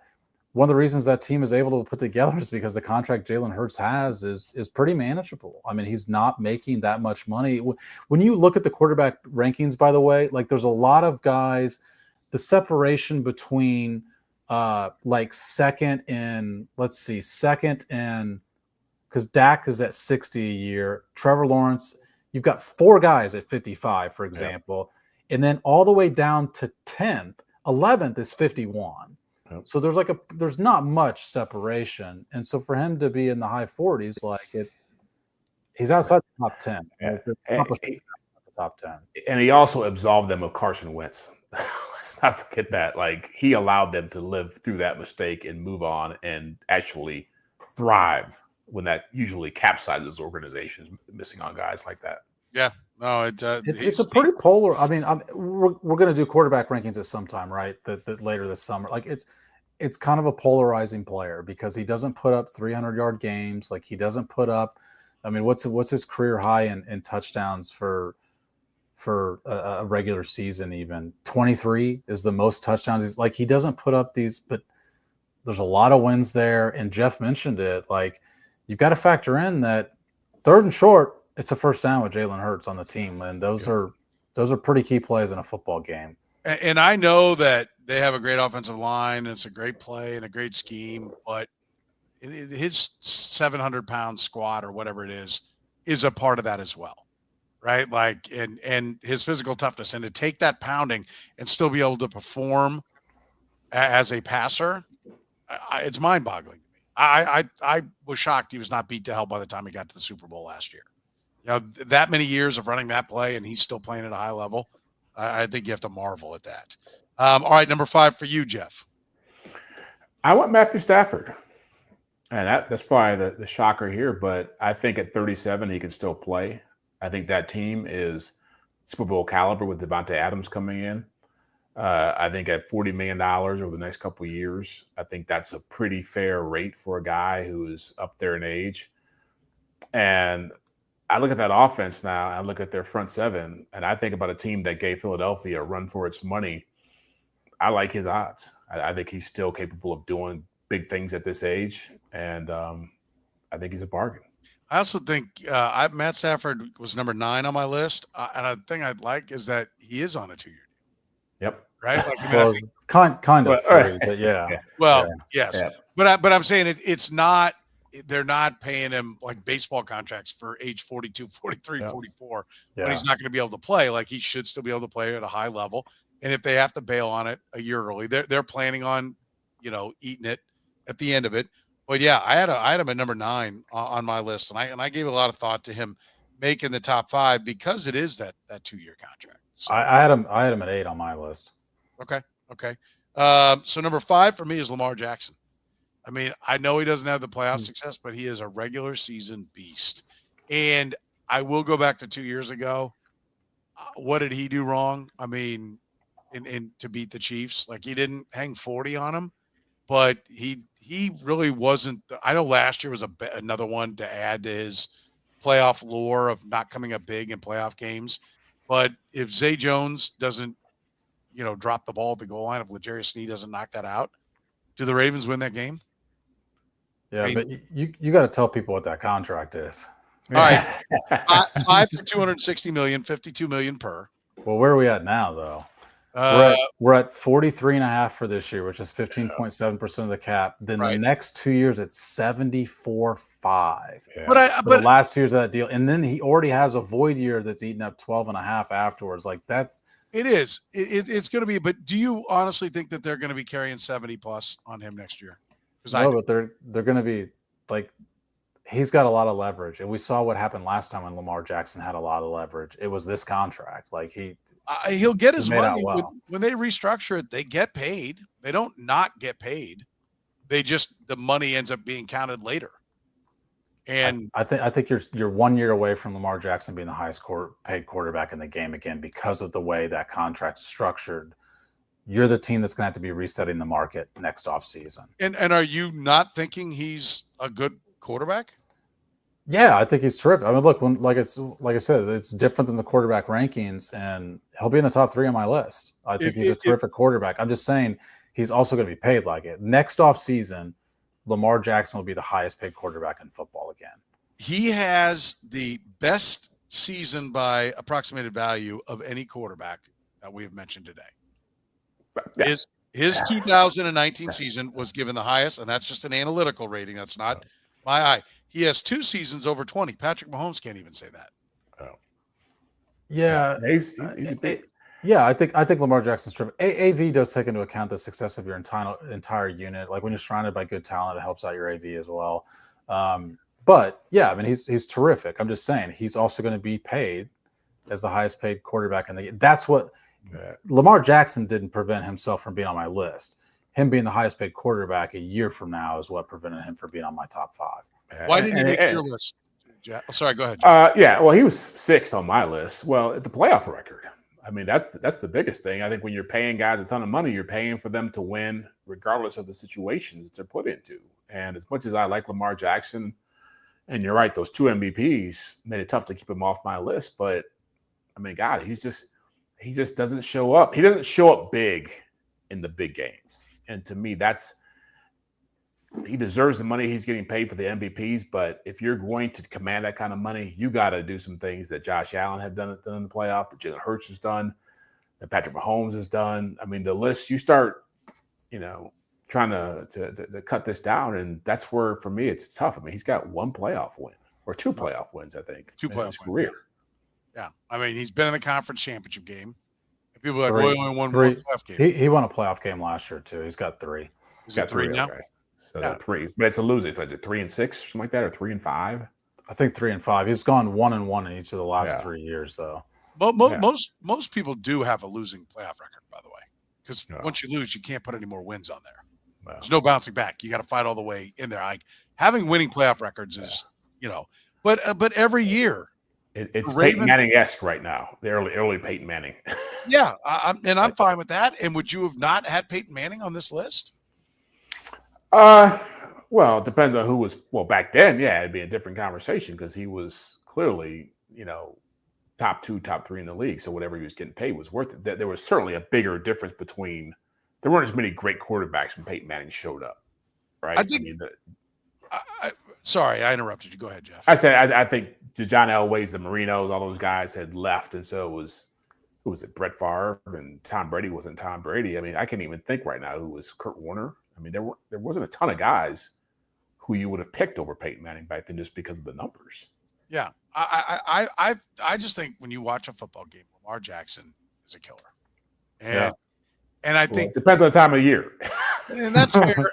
one of the reasons that team is able to put together is because the contract Jalen Hurts has is pretty manageable. I mean, he's not making that much money. When you look at the quarterback rankings, by the way, like there's a lot of guys, the separation between like second and because Dak is at 60 a year. Trevor Lawrence, you've got 4 guys at 55, for example. Yeah. And then all the way down to 10th, 11th is 51. Yep. So there's not much separation. And so for him to be in the high 40s, he's outside the top 10. Yeah. It's the top 10. And he also absolved them of Carson Wentz. Let's not forget that. Like, he allowed them to live through that mistake and move on and actually thrive when that usually capsizes organizations, missing on guys like that. Yeah. No, it's a pretty polar. I mean, we're going to do quarterback rankings at some time, right? That later this summer. Like it's kind of a polarizing player because he doesn't put up 300-yard games. Like he doesn't put up. I mean, what's his career high in touchdowns for a regular season? Even 23 is the most touchdowns. He's like, he doesn't put up these, but there's a lot of wins there. And Jeff mentioned it. Like, you've got to factor in that 3rd and short, it's a first down with Jalen Hurts on the team, and those are pretty key plays in a football game. And I know that they have a great offensive line, and it's a great play and a great scheme, but his 700-pound squat or whatever it is a part of that as well, right? Like, and his physical toughness, and to take that pounding and still be able to perform as a passer, it's mind-boggling. I was shocked he was not beat to hell by the time he got to the Super Bowl last year. You know, that many years of running that play, and he's still playing at a high level. I think you have to marvel at that. All right, number 5 for you, Jeff. I want Matthew Stafford. And that's probably the shocker here, but I think at 37 he can still play. I think that team is Super Bowl caliber with Devontae Adams coming in. I think at $40 million over the next couple of years, I think that's a pretty fair rate for a guy who is up there in age. And I look at that offense now, I look at their front 7, and I think about a team that gave Philadelphia a run for its money. I like his odds. I think he's still capable of doing big things at this age, and I think he's a bargain. I also think Matt Stafford was number 9 on my list, and a thing I'd like is that he is on a 2-year deal. Yep. Right? Like, I mean, well, kind of 3, but yeah. Well, yeah. yes. Yeah. But I'm saying it's not – they're not paying him like baseball contracts for age 42, 43, 44 when he's not going to be able to play. Like, he should still be able to play at a high level. And if they have to bail on it a year early, they're planning on, eating it at the end of it. But yeah, I had him at number 9 on my list, and I gave a lot of thought to him making the top 5 because it is that 2-year contract. So, I had him at 8 on my list. Okay. So number 5 for me is Lamar Jackson. I mean, I know he doesn't have the playoff success, but he is a regular season beast. And I will go back to 2 years ago. What did he do wrong? I mean, in to beat the Chiefs, like, he didn't hang 40 on him, but he really wasn't. I know last year was another one to add to his playoff lore of not coming up big in playoff games. But if Zay Jones doesn't, drop the ball at the goal line, if L'Jarius Sneed doesn't knock that out, do the Ravens win that game? Yeah, I mean, but you got to tell people what that contract is. All right, 5 for $260 million, $52 million per. Well, where are we at now, though? We're at 43.5 for this year, which is 15.7% of the cap. Then the next 2 years, it's 74.5. But the last 2 years of that deal, and then he already has a void year that's eating up 12.5 afterwards. Like that's it is. It's going to be. But do you honestly think that they're going to be carrying 70 plus on him next year? No, but they're going to be like. He's got a lot of leverage, and we saw what happened last time when Lamar Jackson had a lot of leverage. It was this contract. Like he'll get his money when they restructure it. They get paid. They don't not get paid. They just the money ends up being counted later. And I think you're 1 year away from Lamar Jackson being the highest paid quarterback in the game again because of the way that contract's structured. You're the team that's going to have to be resetting the market next offseason. And are you not thinking he's a good quarterback? Yeah, I think he's terrific. I mean, look, like I said, it's different than the quarterback rankings, and he'll be in the top 3 on my list. I think he's a terrific quarterback. I'm just saying he's also going to be paid like it. Next offseason, Lamar Jackson will be the highest paid quarterback in football again. He has the best season by approximated value of any quarterback that we have mentioned today. Yeah. His 2019 season was given the highest, and that's just an analytical rating. That's not my eye. He has 2 seasons over 20. Patrick Mahomes can't even say that. Oh, yeah, he's big. Yeah, I think Lamar Jackson's terrific. AV does take into account the success of your entire unit. Like when you're surrounded by good talent, it helps out your AV as well. But yeah, I mean he's terrific. I'm just saying he's also going to be paid as the highest paid quarterback in the game. That's what Lamar Jackson didn't prevent himself from being on my list. Him being the highest paid quarterback a year from now is what prevented him from being on my top 5. Why didn't he make your list? Sorry, go ahead. Yeah, well, he was 6th on my list. Well, at the playoff record. I mean, that's the biggest thing. I think when you're paying guys a ton of money, you're paying for them to win regardless of the situations they're put into. And as much as I like Lamar Jackson, and you're right, those 2 MVPs made it tough to keep him off my list. But, I mean, God, he just doesn't show up. He doesn't show up big in the big games. And to me, he deserves the money he's getting paid for the MVPs. But if you're going to command that kind of money, you got to do some things that Josh Allen have done in the playoff, that Jalen Hurts has done, that Patrick Mahomes has done. I mean, the list, you start, trying to cut this down. And that's where, for me, it's tough. I mean, he's got 1 playoff win or 2 playoff wins, I think. 2 playoff in his career. Yeah. I mean, he's been in the conference championship game. People are like, well, he only won 1 playoff game. He won a playoff game last year, too. He's got 3. He's got 3 now? Okay. So 3, but it's a loser. It's like 3-6, something like that, or 3-5. I think 3-5. He's gone 1-1 in each of the last 3 years, though. Most people do have a losing playoff record, by the way, because once you lose, you can't put any more wins on there. There's no bouncing back. You got to fight all the way in there. Having winning playoff records is, but every year. It's Peyton Manning-esque right now. The early Peyton Manning. Yeah, I'm fine with that. And would you have not had Peyton Manning on this list? Well, it depends on who was. Well, back then, yeah, it'd be a different conversation because he was clearly, top 2, top 3 in the league. So whatever he was getting paid was worth it. There was certainly a bigger difference between. There weren't as many great quarterbacks when Peyton Manning showed up, right? I think. Sorry, I interrupted you. Go ahead, Jeff. I think the John Elways, the Marinos, all those guys had left, and so who was it? Brett Favre and Tom Brady wasn't Tom Brady. I mean, I can't even think right now who was Kurt Warner. I mean, there wasn't a ton of guys who you would have picked over Peyton Manning back then just because of the numbers. Yeah, I just think when you watch a football game, Lamar Jackson is a killer, and I think it depends on the time of year. And that's fair.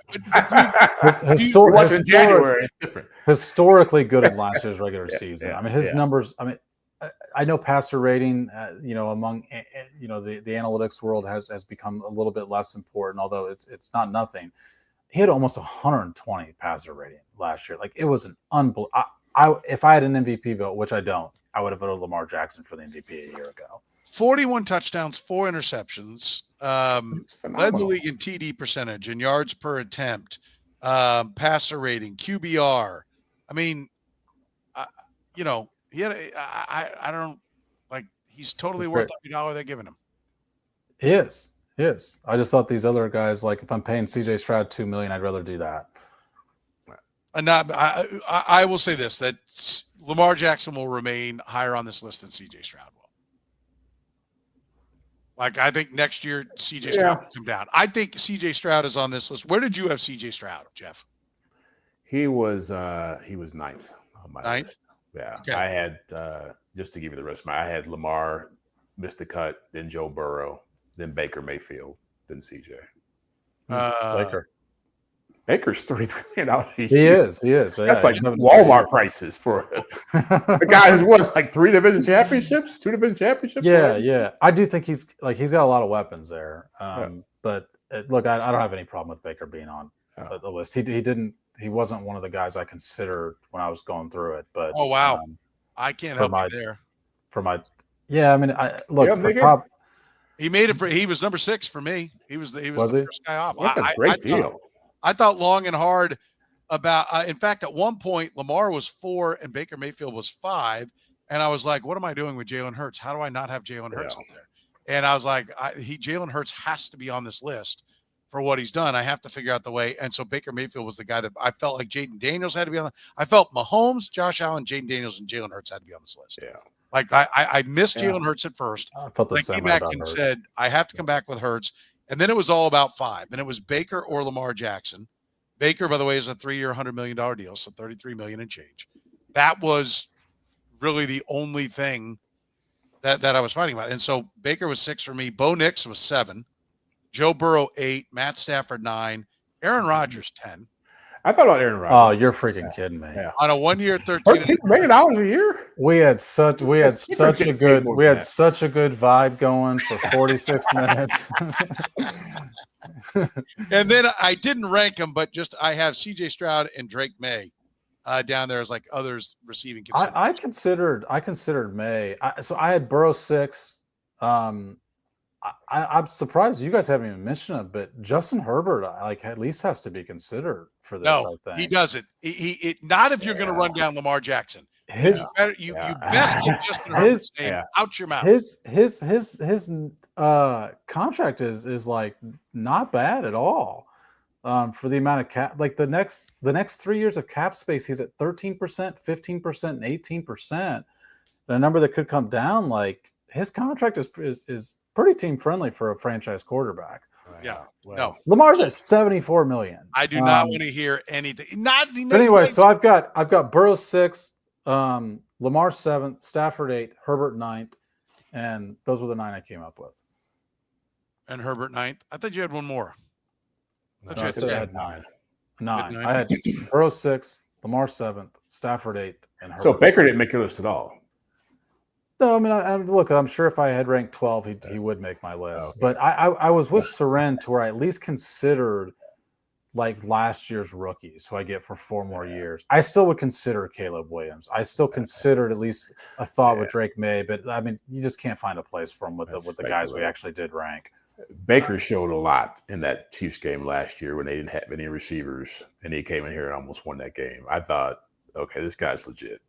January, it's different. Historically good in last year's regular season. I mean, his numbers. I mean, I know passer rating, among the analytics world has become a little bit less important, although it's not nothing. He had almost 120 passer rating last year. Like it was an unbelievable. If I had an MVP vote, which I don't, I would have voted Lamar Jackson for the MVP a year ago. 41 touchdowns, 4 interceptions. Led the league in TD percentage and yards per attempt, passer rating, QBR. I mean, he had I don't like. He's totally worth every dollar they're giving him. He is. I just thought these other guys, like if I'm paying CJ Stroud $2 million, I'd rather do that. And I will say this: that Lamar Jackson will remain higher on this list than CJ Stroud will. Like, I think next year CJ Stroud will come down. I think CJ Stroud is on this list. Where did you have CJ Stroud, Jeff? He was ninth on my Ninth? list. Yeah. Okay. I had just to give you the rest of I had Lamar, missed the cut, then Joe Burrow, then Baker Mayfield, then CJ. Baker's $33 million a year. He is. That's Yeah, like Walmart prices for the guy who's won like 3 division championships, 2 division championships. Yeah. I do think he's got a lot of weapons there. But look, I don't have any problem with Baker being on the list. He wasn't one of the guys I considered when I was going through it. But oh wow, I can't help you there. He made it for. He was number 6 for me. He was the first guy off. That's a great deal. I thought long and hard about. In fact, at one point, Lamar was 4 and Baker Mayfield was 5, and I was like, "What am I doing with Jalen Hurts? How do I not have Jalen Hurts up there?" And I was like, "Jalen Hurts has to be on this list for what he's done. I have to figure out the way." And so Baker Mayfield was the guy that I felt like Jaden Daniels had to be on. I felt Mahomes, Josh Allen, Jaden Daniels, and Jalen Hurts had to be on this list. Yeah. Like I missed Jalen Hurts at first. I felt the same came way back about and Hurts. said, I have to come back with Hurts. And then it was all about 5. And it was Baker or Lamar Jackson. Baker, by the way, is a 3-year, $100 million deal, so $33 million and change. That was really the only thing that I was fighting about. And so Baker was 6 for me. Bo Nix was 7. Joe Burrow 8. Matt Stafford 9. Aaron Rodgers 10. I thought about Aaron Rodgers. Oh, you're freaking kidding me! Yeah. On a 1-year, $13 million a year. We had such a good vibe going for 46 minutes. And then I didn't rank them, but just I have CJ Stroud and Drake May down there as like others receiving. I considered May. So I had Burrow 6. I'm surprised you guys haven't even mentioned it, but Justin Herbert, at least has to be considered for this. No, I think he doesn't. He not if you're going to run down Lamar Jackson. You best keep Justin Herbert's name out your mouth. His contract is like not bad at all for the amount of cap. Like the next 3 years of cap space, he's at 13%, 15%, and 18%. A number that could come down. Like his contract is pretty team friendly for a franchise quarterback. Yeah. Well, no. Lamar's at $74 million. I do not want to hear anything. But anyway, so I've got Burrow 6, Lamar 7th, Stafford 8, Herbert 9th, and those were the 9 I came up with. And Herbert 9th. I thought you had one more. I had 9. 9. I had Burrow 6, Lamar 7th, Stafford 8th, and Herbert. So Baker didn't make your list at all. No, I mean, look, I'm sure if I had ranked 12, he would make my list. Okay. But I was with Soren to where I at least considered like last year's rookies who I get for 4 more years. I still would consider Caleb Williams. I still considered at least a thought with Drake May, but I mean, you just can't find a place for him with the guys we actually did rank. Baker showed a lot in that Chiefs game last year when they didn't have any receivers, and he came in here and almost won that game. I thought, okay, this guy's legit.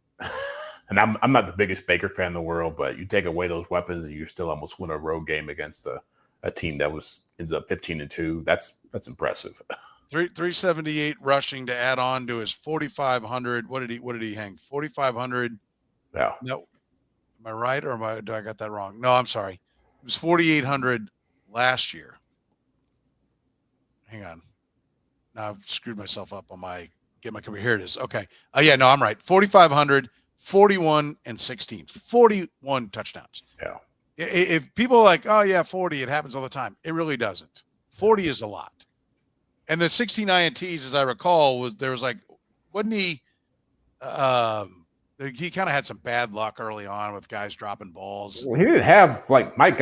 And I'm not the biggest Baker fan in the world, but you take away those weapons and you still almost win a road game against a team that ends up 15-2. That's impressive. 378 rushing to add on to his 4,500. What did he hang? 4,500. Yeah. No, am I right or do I got that wrong? No, I'm sorry. It was 4,800 last year. Hang on. Now I've screwed myself up on get my computer. Here it is. Okay. Yeah, no, I'm right. 4,500. 41 and 16, 41 touchdowns. Yeah. If people are like, oh yeah, 40, it happens all the time. It really doesn't. 40 is a lot. And the 16 INTs, as I recall, wasn't he? He kind of had some bad luck early on with guys dropping balls. Well, he didn't have like Mike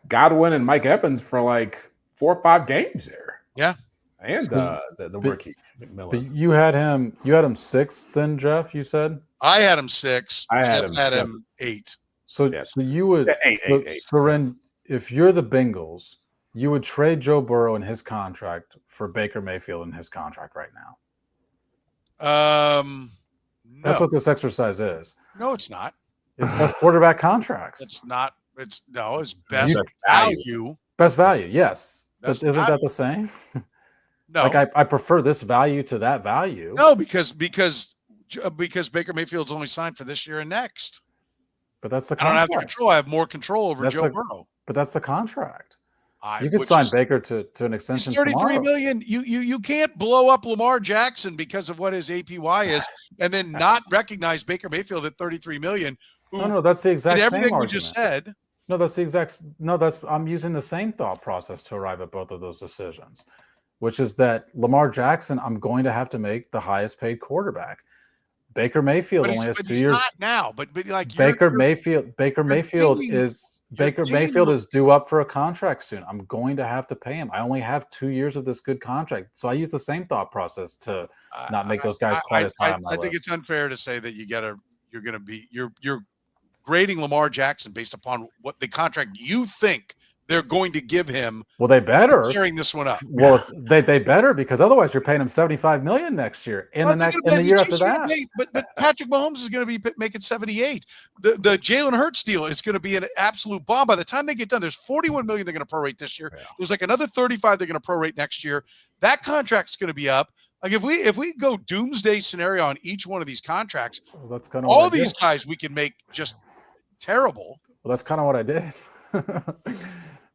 Godwin and Mike Evans for like 4 or 5 games there. Yeah. And the rookie McMillan. But you had him 6th then, Jeff, you said? I had him 6. I had him 8. So you would eight. Soren, if you're the Bengals, you would trade Joe Burrow and his contract for Baker Mayfield and his contract right now. No. That's what this exercise is. No, it's not. It's best quarterback contracts. It's not. It's best value. Best value, yes. Best but isn't value. that the same? No. Like I prefer this value to that value. No, because Baker Mayfield's only signed for this year and next. But that's the I don't have contract. the control. I have more control over Joe Burrow. But that's the contract. You Which could sign is- Baker to an extension It's $33 tomorrow. million. You can't blow up Lamar Jackson because of what his APY is, and then not recognize Baker Mayfield at $33 million. Who No, that's the exact did same everything we argument. just said. No, I'm using the same thought process to arrive at both of those decisions, which is that Lamar Jackson, I'm going to have to make the highest paid quarterback. Baker Mayfield only has 2 years. Not now, but like Baker Mayfield is due up for a contract soon. I'm going to have to pay him. I only have 2 years of this good contract, so I use the same thought process to not make those guys quite as high on my list. I think it's unfair to say that you're grading Lamar Jackson based upon what the contract you think they're going to give him. Well, they better tearing this one up. Well, they better, because otherwise you're paying him $75 million next year, and the year after that. But Patrick Mahomes is going to be making 78. The Jalen Hurts deal is going to be an absolute bomb. By the time they get done, there's 41 million they're going to prorate this year. Yeah. There's like another 35 they're going to prorate next year. That contract's going to be up. Like if we go doomsday scenario on each one of these contracts, well, that's kind of all these guys we can make just terrible. Well, that's kind of what I did.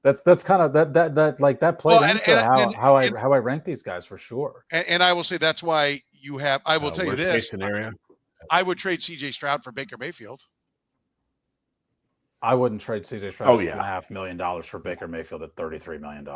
That's kind of that played into how I rank these guys for sure. And I will say that's why you have. I will tell you this scenario. I would trade C.J. Stroud for Baker Mayfield. I wouldn't trade C.J. Stroud $2.5 million for Baker Mayfield at $33 million.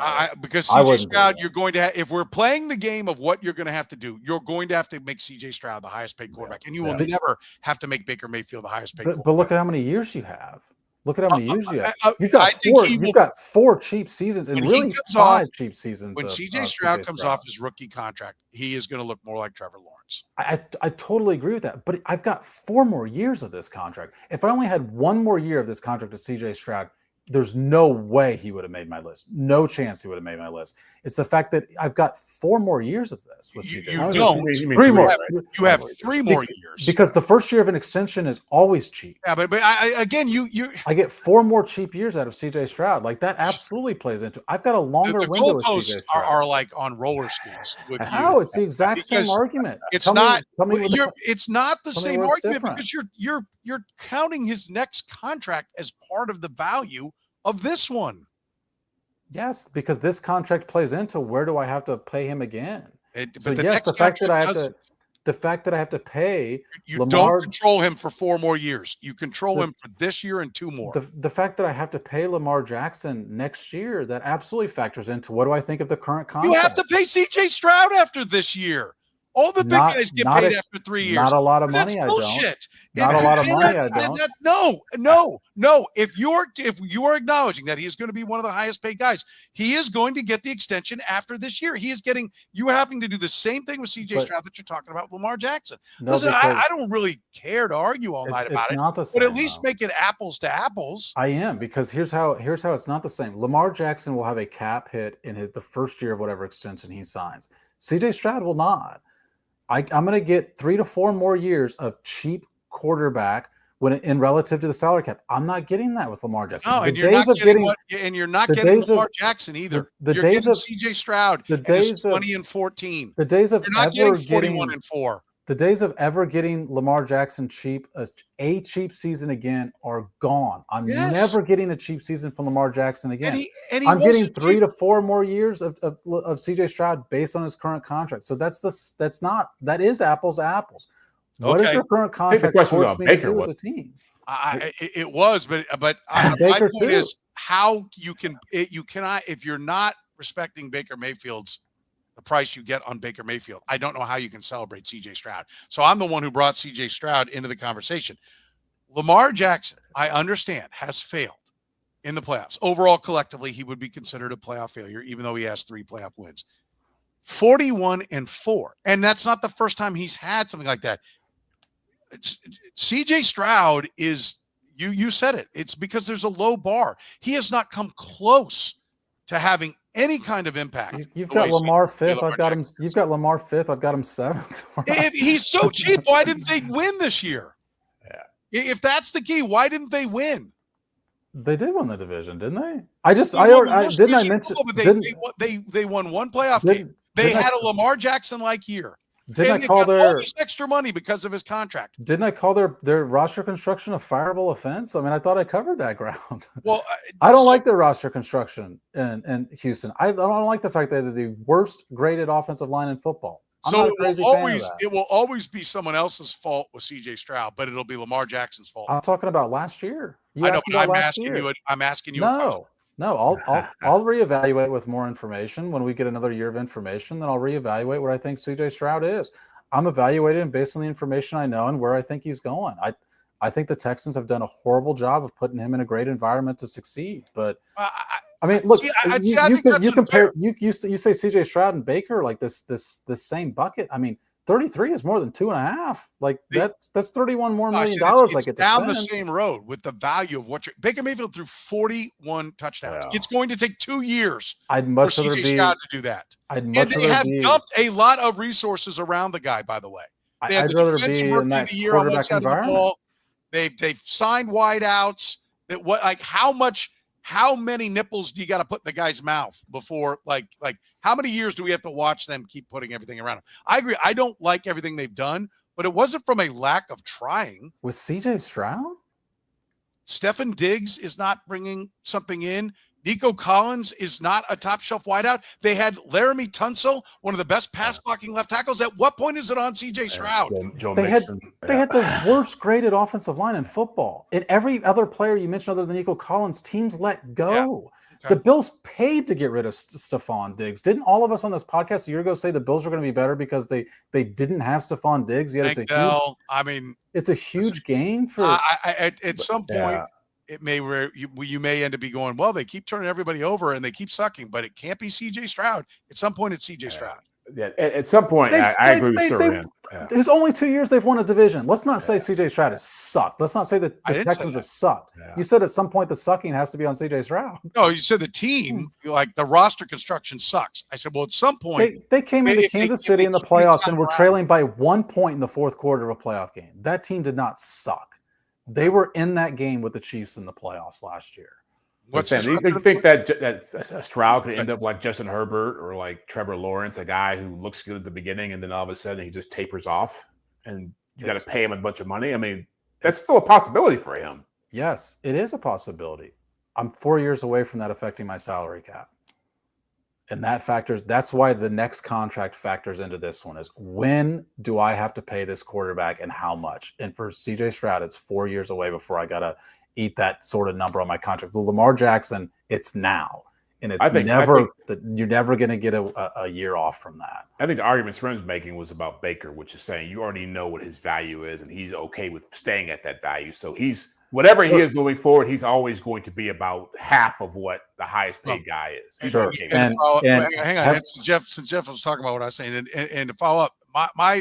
Because C.J. Stroud, you're going to if we're playing the game of what you're going to have to do, you're going to have to make C.J. Stroud the highest paid quarterback, and you will never have to make Baker Mayfield the highest paid quarterback. But look at how many years you have. Look at how many years you have. You've got 4 cheap seasons and really 5 cheap seasons. When C.J. Stroud comes off his rookie contract, he is going to look more like Trevor Lawrence. I totally agree with that. But I've got 4 more years of this contract. If I only had 1 more year of this contract to C.J. Stroud, there's no way he would have made my list. No chance he would have made my list. It's the fact that I've got 4 more years of this with CJ. You don't. 3 more. You have 3 more years. Because the first year of an extension is always cheap. Yeah, but I get 4 more cheap years out of CJ Stroud. Like that absolutely plays into. I've got a longer window with CJ Stroud. Are like on roller skates. How? It's the exact same argument. It's not. It's not the same argument because you're counting his next contract as part of the value of this one. Yes, because this contract plays into where do I have to pay him again? The fact that I have to pay Lamar, don't control him for 4 more years. You control him for this year and 2 more. The fact that I have to pay Lamar Jackson next year, that absolutely factors into what do I think of the current contract. You have to pay CJ Stroud after this year. All the big guys get paid after 3 years. Not a lot of money. That's bullshit. Not a lot of money. I don't. No. If you are acknowledging that he is going to be one of the highest paid guys, he is going to get the extension after this year. You are having to do the same thing with CJ Stroud that you're talking about with Lamar Jackson. Listen, I don't really care to argue all night about it, but at least make it apples to apples. I am, because here's how it's not the same. Lamar Jackson will have a cap hit in the first year of whatever extension he signs. CJ Stroud will not. I'm going to get 3 to 4 more years of cheap quarterback in relative to the salary cap. I'm not getting that with Lamar Jackson. No, and you're not getting Lamar Jackson either. You're getting CJ Stroud. The days of 20-14. The days of you're not getting 41-4. The days of ever getting Lamar Jackson cheap, a cheap season again, are gone. I'm never getting a cheap season from Lamar Jackson again. I'm getting 3 to 4 more years of CJ Stroud based on his current contract. So that is apples to apples. What is your current contract force me to do as a team? It was, but my point is how you cannot, if you're not respecting Baker Mayfield's the price you get on Baker Mayfield. I don't know how you can celebrate C.J. Stroud. So I'm the one who brought C.J. Stroud into the conversation. Lamar Jackson, I understand, has failed in the playoffs. Overall, collectively, he would be considered a playoff failure, even though he has 3 playoff wins. 41-4. And that's not the first time he's had something like that. C.J. Stroud is, you said it, it's because there's a low bar. He has not come close to having any kind of impact. You've got Lamar 5th. I've got him. You've got Lamar 5th. I've got him 7th. If he's so cheap, why didn't they win this year? Yeah. If that's the key, why didn't they win? They did win the division, didn't they? They won 1 playoff game. They had a Lamar Jackson-like year. Didn't and I they call got all their this extra money because of his contract. Didn't I call their roster construction a fireable offense? I mean, I thought I covered that ground. Well, I don't like their roster construction in Houston. I don't like the fact that they're the worst graded offensive line in football. I'm not a crazy fan of that. It will always be someone else's fault with C.J. Stroud, but it'll be Lamar Jackson's fault. I'm talking about last year. I know, but I'm asking you. No, I'll reevaluate with more information when we get another year of information. Then I'll reevaluate where I think C.J. Stroud is. I'm evaluating him based on the information I know and where I think he's going. I think the Texans have done a horrible job of putting him in a great environment to succeed. But I mean, look, you say C.J. Stroud and Baker like this same bucket. I mean, 33 is more than 2.5. Like that's $31 more million. It's down the same road with the value of what Baker Mayfield threw 41 touchdowns. It's going to take 2 years for C.J. Stroud to do that. And they have dumped a lot of resources around the guy. By the way, they have I'd rather be in that quarterback environment. They've signed wideouts. How many nipples do you got to put in the guy's mouth before, like how many years do we have to watch them keep putting everything around him? I agree. I don't like everything they've done, but it wasn't from a lack of trying. With C.J. Stroud? Stefan Diggs is not bringing something in. Nico Collins is not a top shelf wideout. They had Laramie Tunsil, one of the best pass blocking left tackles. At what point is it on C.J. Stroud? They had the worst graded offensive line in football. And every other player you mentioned other than Nico Collins, teams let go. Yeah. Okay. The Bills paid to get rid of Stephon Diggs. Didn't all of us on this podcast a year ago say the Bills were going to be better because they didn't have Stephon Diggs? Yet it's a huge gain for at some point. Yeah. It may you may end up going, well, they keep turning everybody over and they keep sucking, but it can't be C.J. Stroud. At some point, it's C.J. Stroud. Yeah, at some point, I agree with Soren. There's only 2 years they've won a division. Let's not say C.J. Stroud has sucked. Let's not say that the Texans have sucked. Yeah. You said at some point the sucking has to be on C.J. Stroud. No, you said the team, like the roster construction sucks. I said, well, at some point. They came into Kansas City in the playoffs and were trailing by 1 point in the fourth quarter of a playoff game. That team did not suck. They were in that game with the Chiefs in the playoffs last year. What's that? You think that Stroud could end up like Justin Herbert or like Trevor Lawrence, a guy who looks good at the beginning and then all of a sudden he just tapers off and you got to pay him a bunch of money? I mean, that's still a possibility for him. Yes, it is a possibility. I'm 4 years away from that affecting my salary cap. And that's why the next contract factors into this one is when do I have to pay this quarterback and how much? And for C.J. Stroud, it's 4 years away before I got to eat that sort of number on my contract. With Lamar Jackson, it's now. And you're never going to get a year off from that. I think the argument Soren's making was about Baker, which is saying you already know what his value is and he's okay with staying at that value. So whatever he is moving forward, he's always going to be about half of what the highest paid guy is. Sure. Hang on. Since Jeff was talking about what I was saying, and to follow up,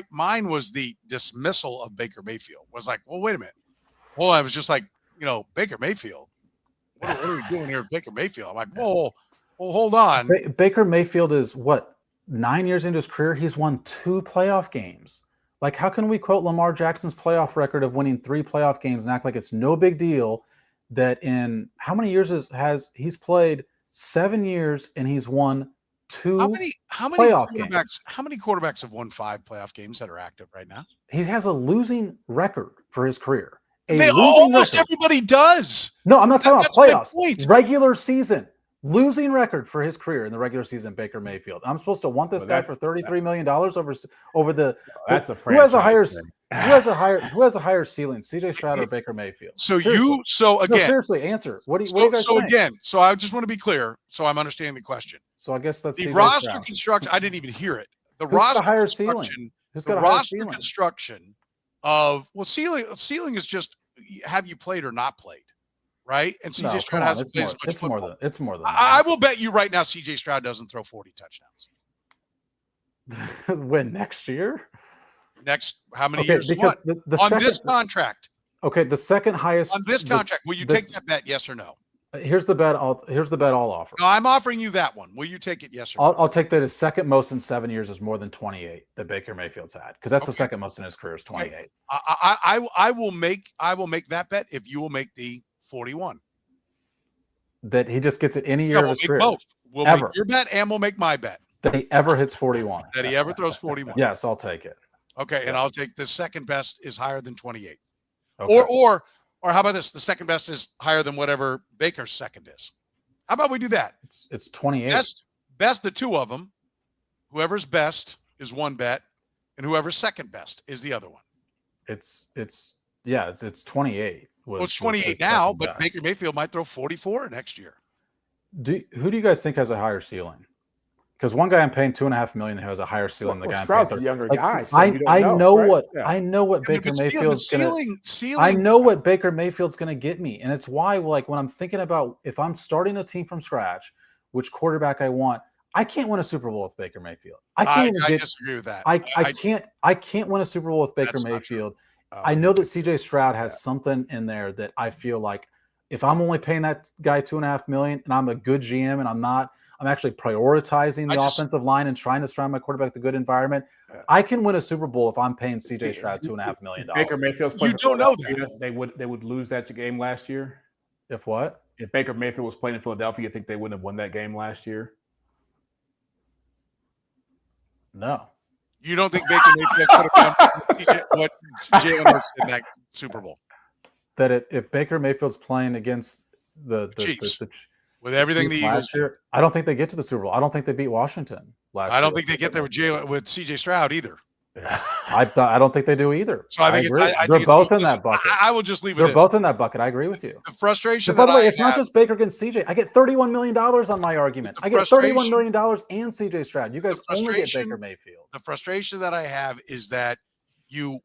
mine was the dismissal of Baker Mayfield. Was like, well, wait a minute. Well, I was just like, Baker Mayfield. What are we doing here with Baker Mayfield? I'm like, well, hold on. Baker Mayfield is 9 years into his career. He's won 2 playoff games. Like, how can we quote Lamar Jackson's playoff record of winning 3 playoff games and act like it's no big deal that in how many years he's played 7 years and he's won 2 playoff games? How many quarterbacks have won 5 playoff games that are active right now? He has a losing record for his career. Everybody does. No, I'm not talking about playoffs. Regular season. Losing record for his career in the regular season, Baker Mayfield. I'm supposed to want this guy for $33 million over the. That's a franchise. Who has a higher ceiling, C.J. Stroud or Baker Mayfield? Seriously, answer. What do you guys think? So I just want to be clear, so I'm understanding the question. So I guess that's the roster construction. I didn't even hear it. The roster higher ceiling. Construction of ceiling is just have you played or not played. Right? And CJ Stroud hasn't played as much football. It's more than that. I will bet you right now CJ Stroud doesn't throw 40 touchdowns. When next year? How many years? Because this contract. Okay, the second highest on this contract. Will you take that bet? Yes or no? Here's the bet I'll offer. No, I'm offering you that one. Will you take it? Yes or no? I'll take that as second most in 7 years is more than 28 that Baker Mayfield's had, because that's the second most in his career is 28. I will make that bet if you will make the 41. That he just gets it any year of his career. Both. We'll make your bet and we'll make my bet. That he ever hits 41. That he ever throws 41. Yes, I'll take it. Okay, and I'll take the second best is higher than 28. Okay. Or how about this? The second best is higher than whatever Baker's second is. How about we do that? It's 28. Best, the two of them. Whoever's best is one bet, and whoever's second best is the other one. It's 28. Well, it's 28 now, but Baker Mayfield might throw 44 next year. Who do you guys think has a higher ceiling? Because one guy I'm paying $2.5 million who has a higher ceiling than the guy Stroud's I'm paying. a younger guy. So I know what Yeah, Baker Mayfield's ceiling. I know what Baker Mayfield's going to get me, and it's why, like, when I'm thinking about if I'm starting a team from scratch, which quarterback I want, I can't win a Super Bowl with Baker Mayfield. I disagree with that. I can't win a Super Bowl with Baker Mayfield. I know that CJ Stroud has something in there that I feel like if I'm only paying that guy $2.5 million and I'm a good GM and I'm actually prioritizing the offensive line and trying to surround my quarterback with a good environment, I can win a Super Bowl if I'm paying CJ Stroud $2.5 million. Baker Mayfield's playing for Philadelphia, they would lose that game last year. If what? If Baker Mayfield was playing in Philadelphia, you think they wouldn't have won that game last year? No. You don't think Baker Mayfield could have done what Jalen Hurts in that Super Bowl? That if Baker Mayfield's playing against the Chiefs, with everything the Eagles year, I don't think they get to the Super Bowl. I don't think they beat Washington last year. I don't think they get there with CJ Stroud either. I don't think they do either. So I think they're both in that bucket. I will just leave it. They're both in that bucket. I agree with you. The frustration. By the way, it's not just Baker against CJ. I get $31 million on my argument. I get $31 million and CJ Stroud. You guys only get Baker Mayfield. The frustration that I have is that you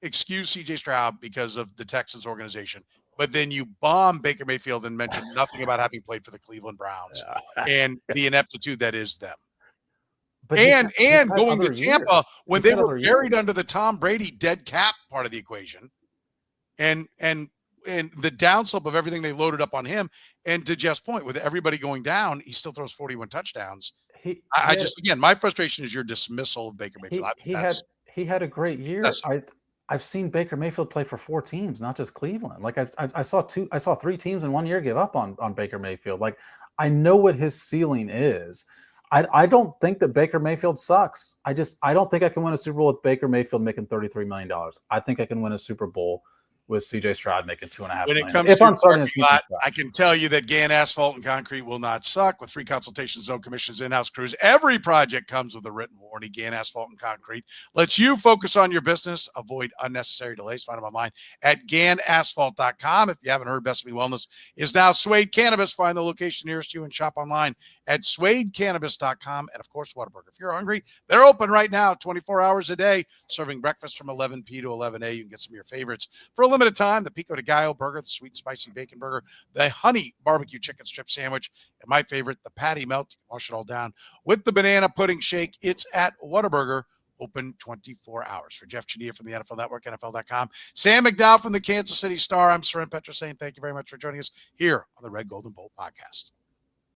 excuse CJ Stroud because of the Texans organization, but then you bomb Baker Mayfield and mention nothing about having played for the Cleveland Browns and the ineptitude that is them. But and going to Tampa when they were buried under the Tom Brady dead cap part of the equation, and the downslope of everything they loaded up on him. And to Jeff's point, with everybody going down, he still throws 41 touchdowns. My frustration is your dismissal of Baker Mayfield. He had a great year. I've seen Baker Mayfield play for 4 teams, not just Cleveland. Like I saw 3 teams in 1 year give up on Baker Mayfield. Like I know what his ceiling is. I don't think that Baker Mayfield sucks. I don't think I can win a Super Bowl with Baker Mayfield making $33 million. I think I can win a Super Bowl with CJ Stroud making $2.5 million. When it comes to parking lot, I can tell you that Gann Asphalt and Concrete will not suck. With free consultations, no commissions, in-house crews, every project comes with a written warranty. Gann Asphalt and Concrete lets you focus on your business, avoid unnecessary delays. Find them online at GannAsphalt.com. If you haven't heard, Best of Me Wellness is now Suede Cannabis. Find the location nearest you and shop online at SuedeCannabis.com. And, of course, Whataburger. If you're hungry, they're open right now 24 hours a day, serving breakfast from 11 p to 11 a. You can get some of your favorites for a limited time: the Pico de Gallo burger, the sweet and spicy bacon burger, the honey barbecue chicken strip sandwich, and my favorite, the patty melt. You can wash it all down with the banana pudding shake. It's at Whataburger, open 24 hours. For Jeff Chadiha from the NFL Network, NFL.com, Sam McDowell from the Kansas City Star, I'm Soren Petro saying thank you very much for joining us here on the Red, Gold, and Bold podcast.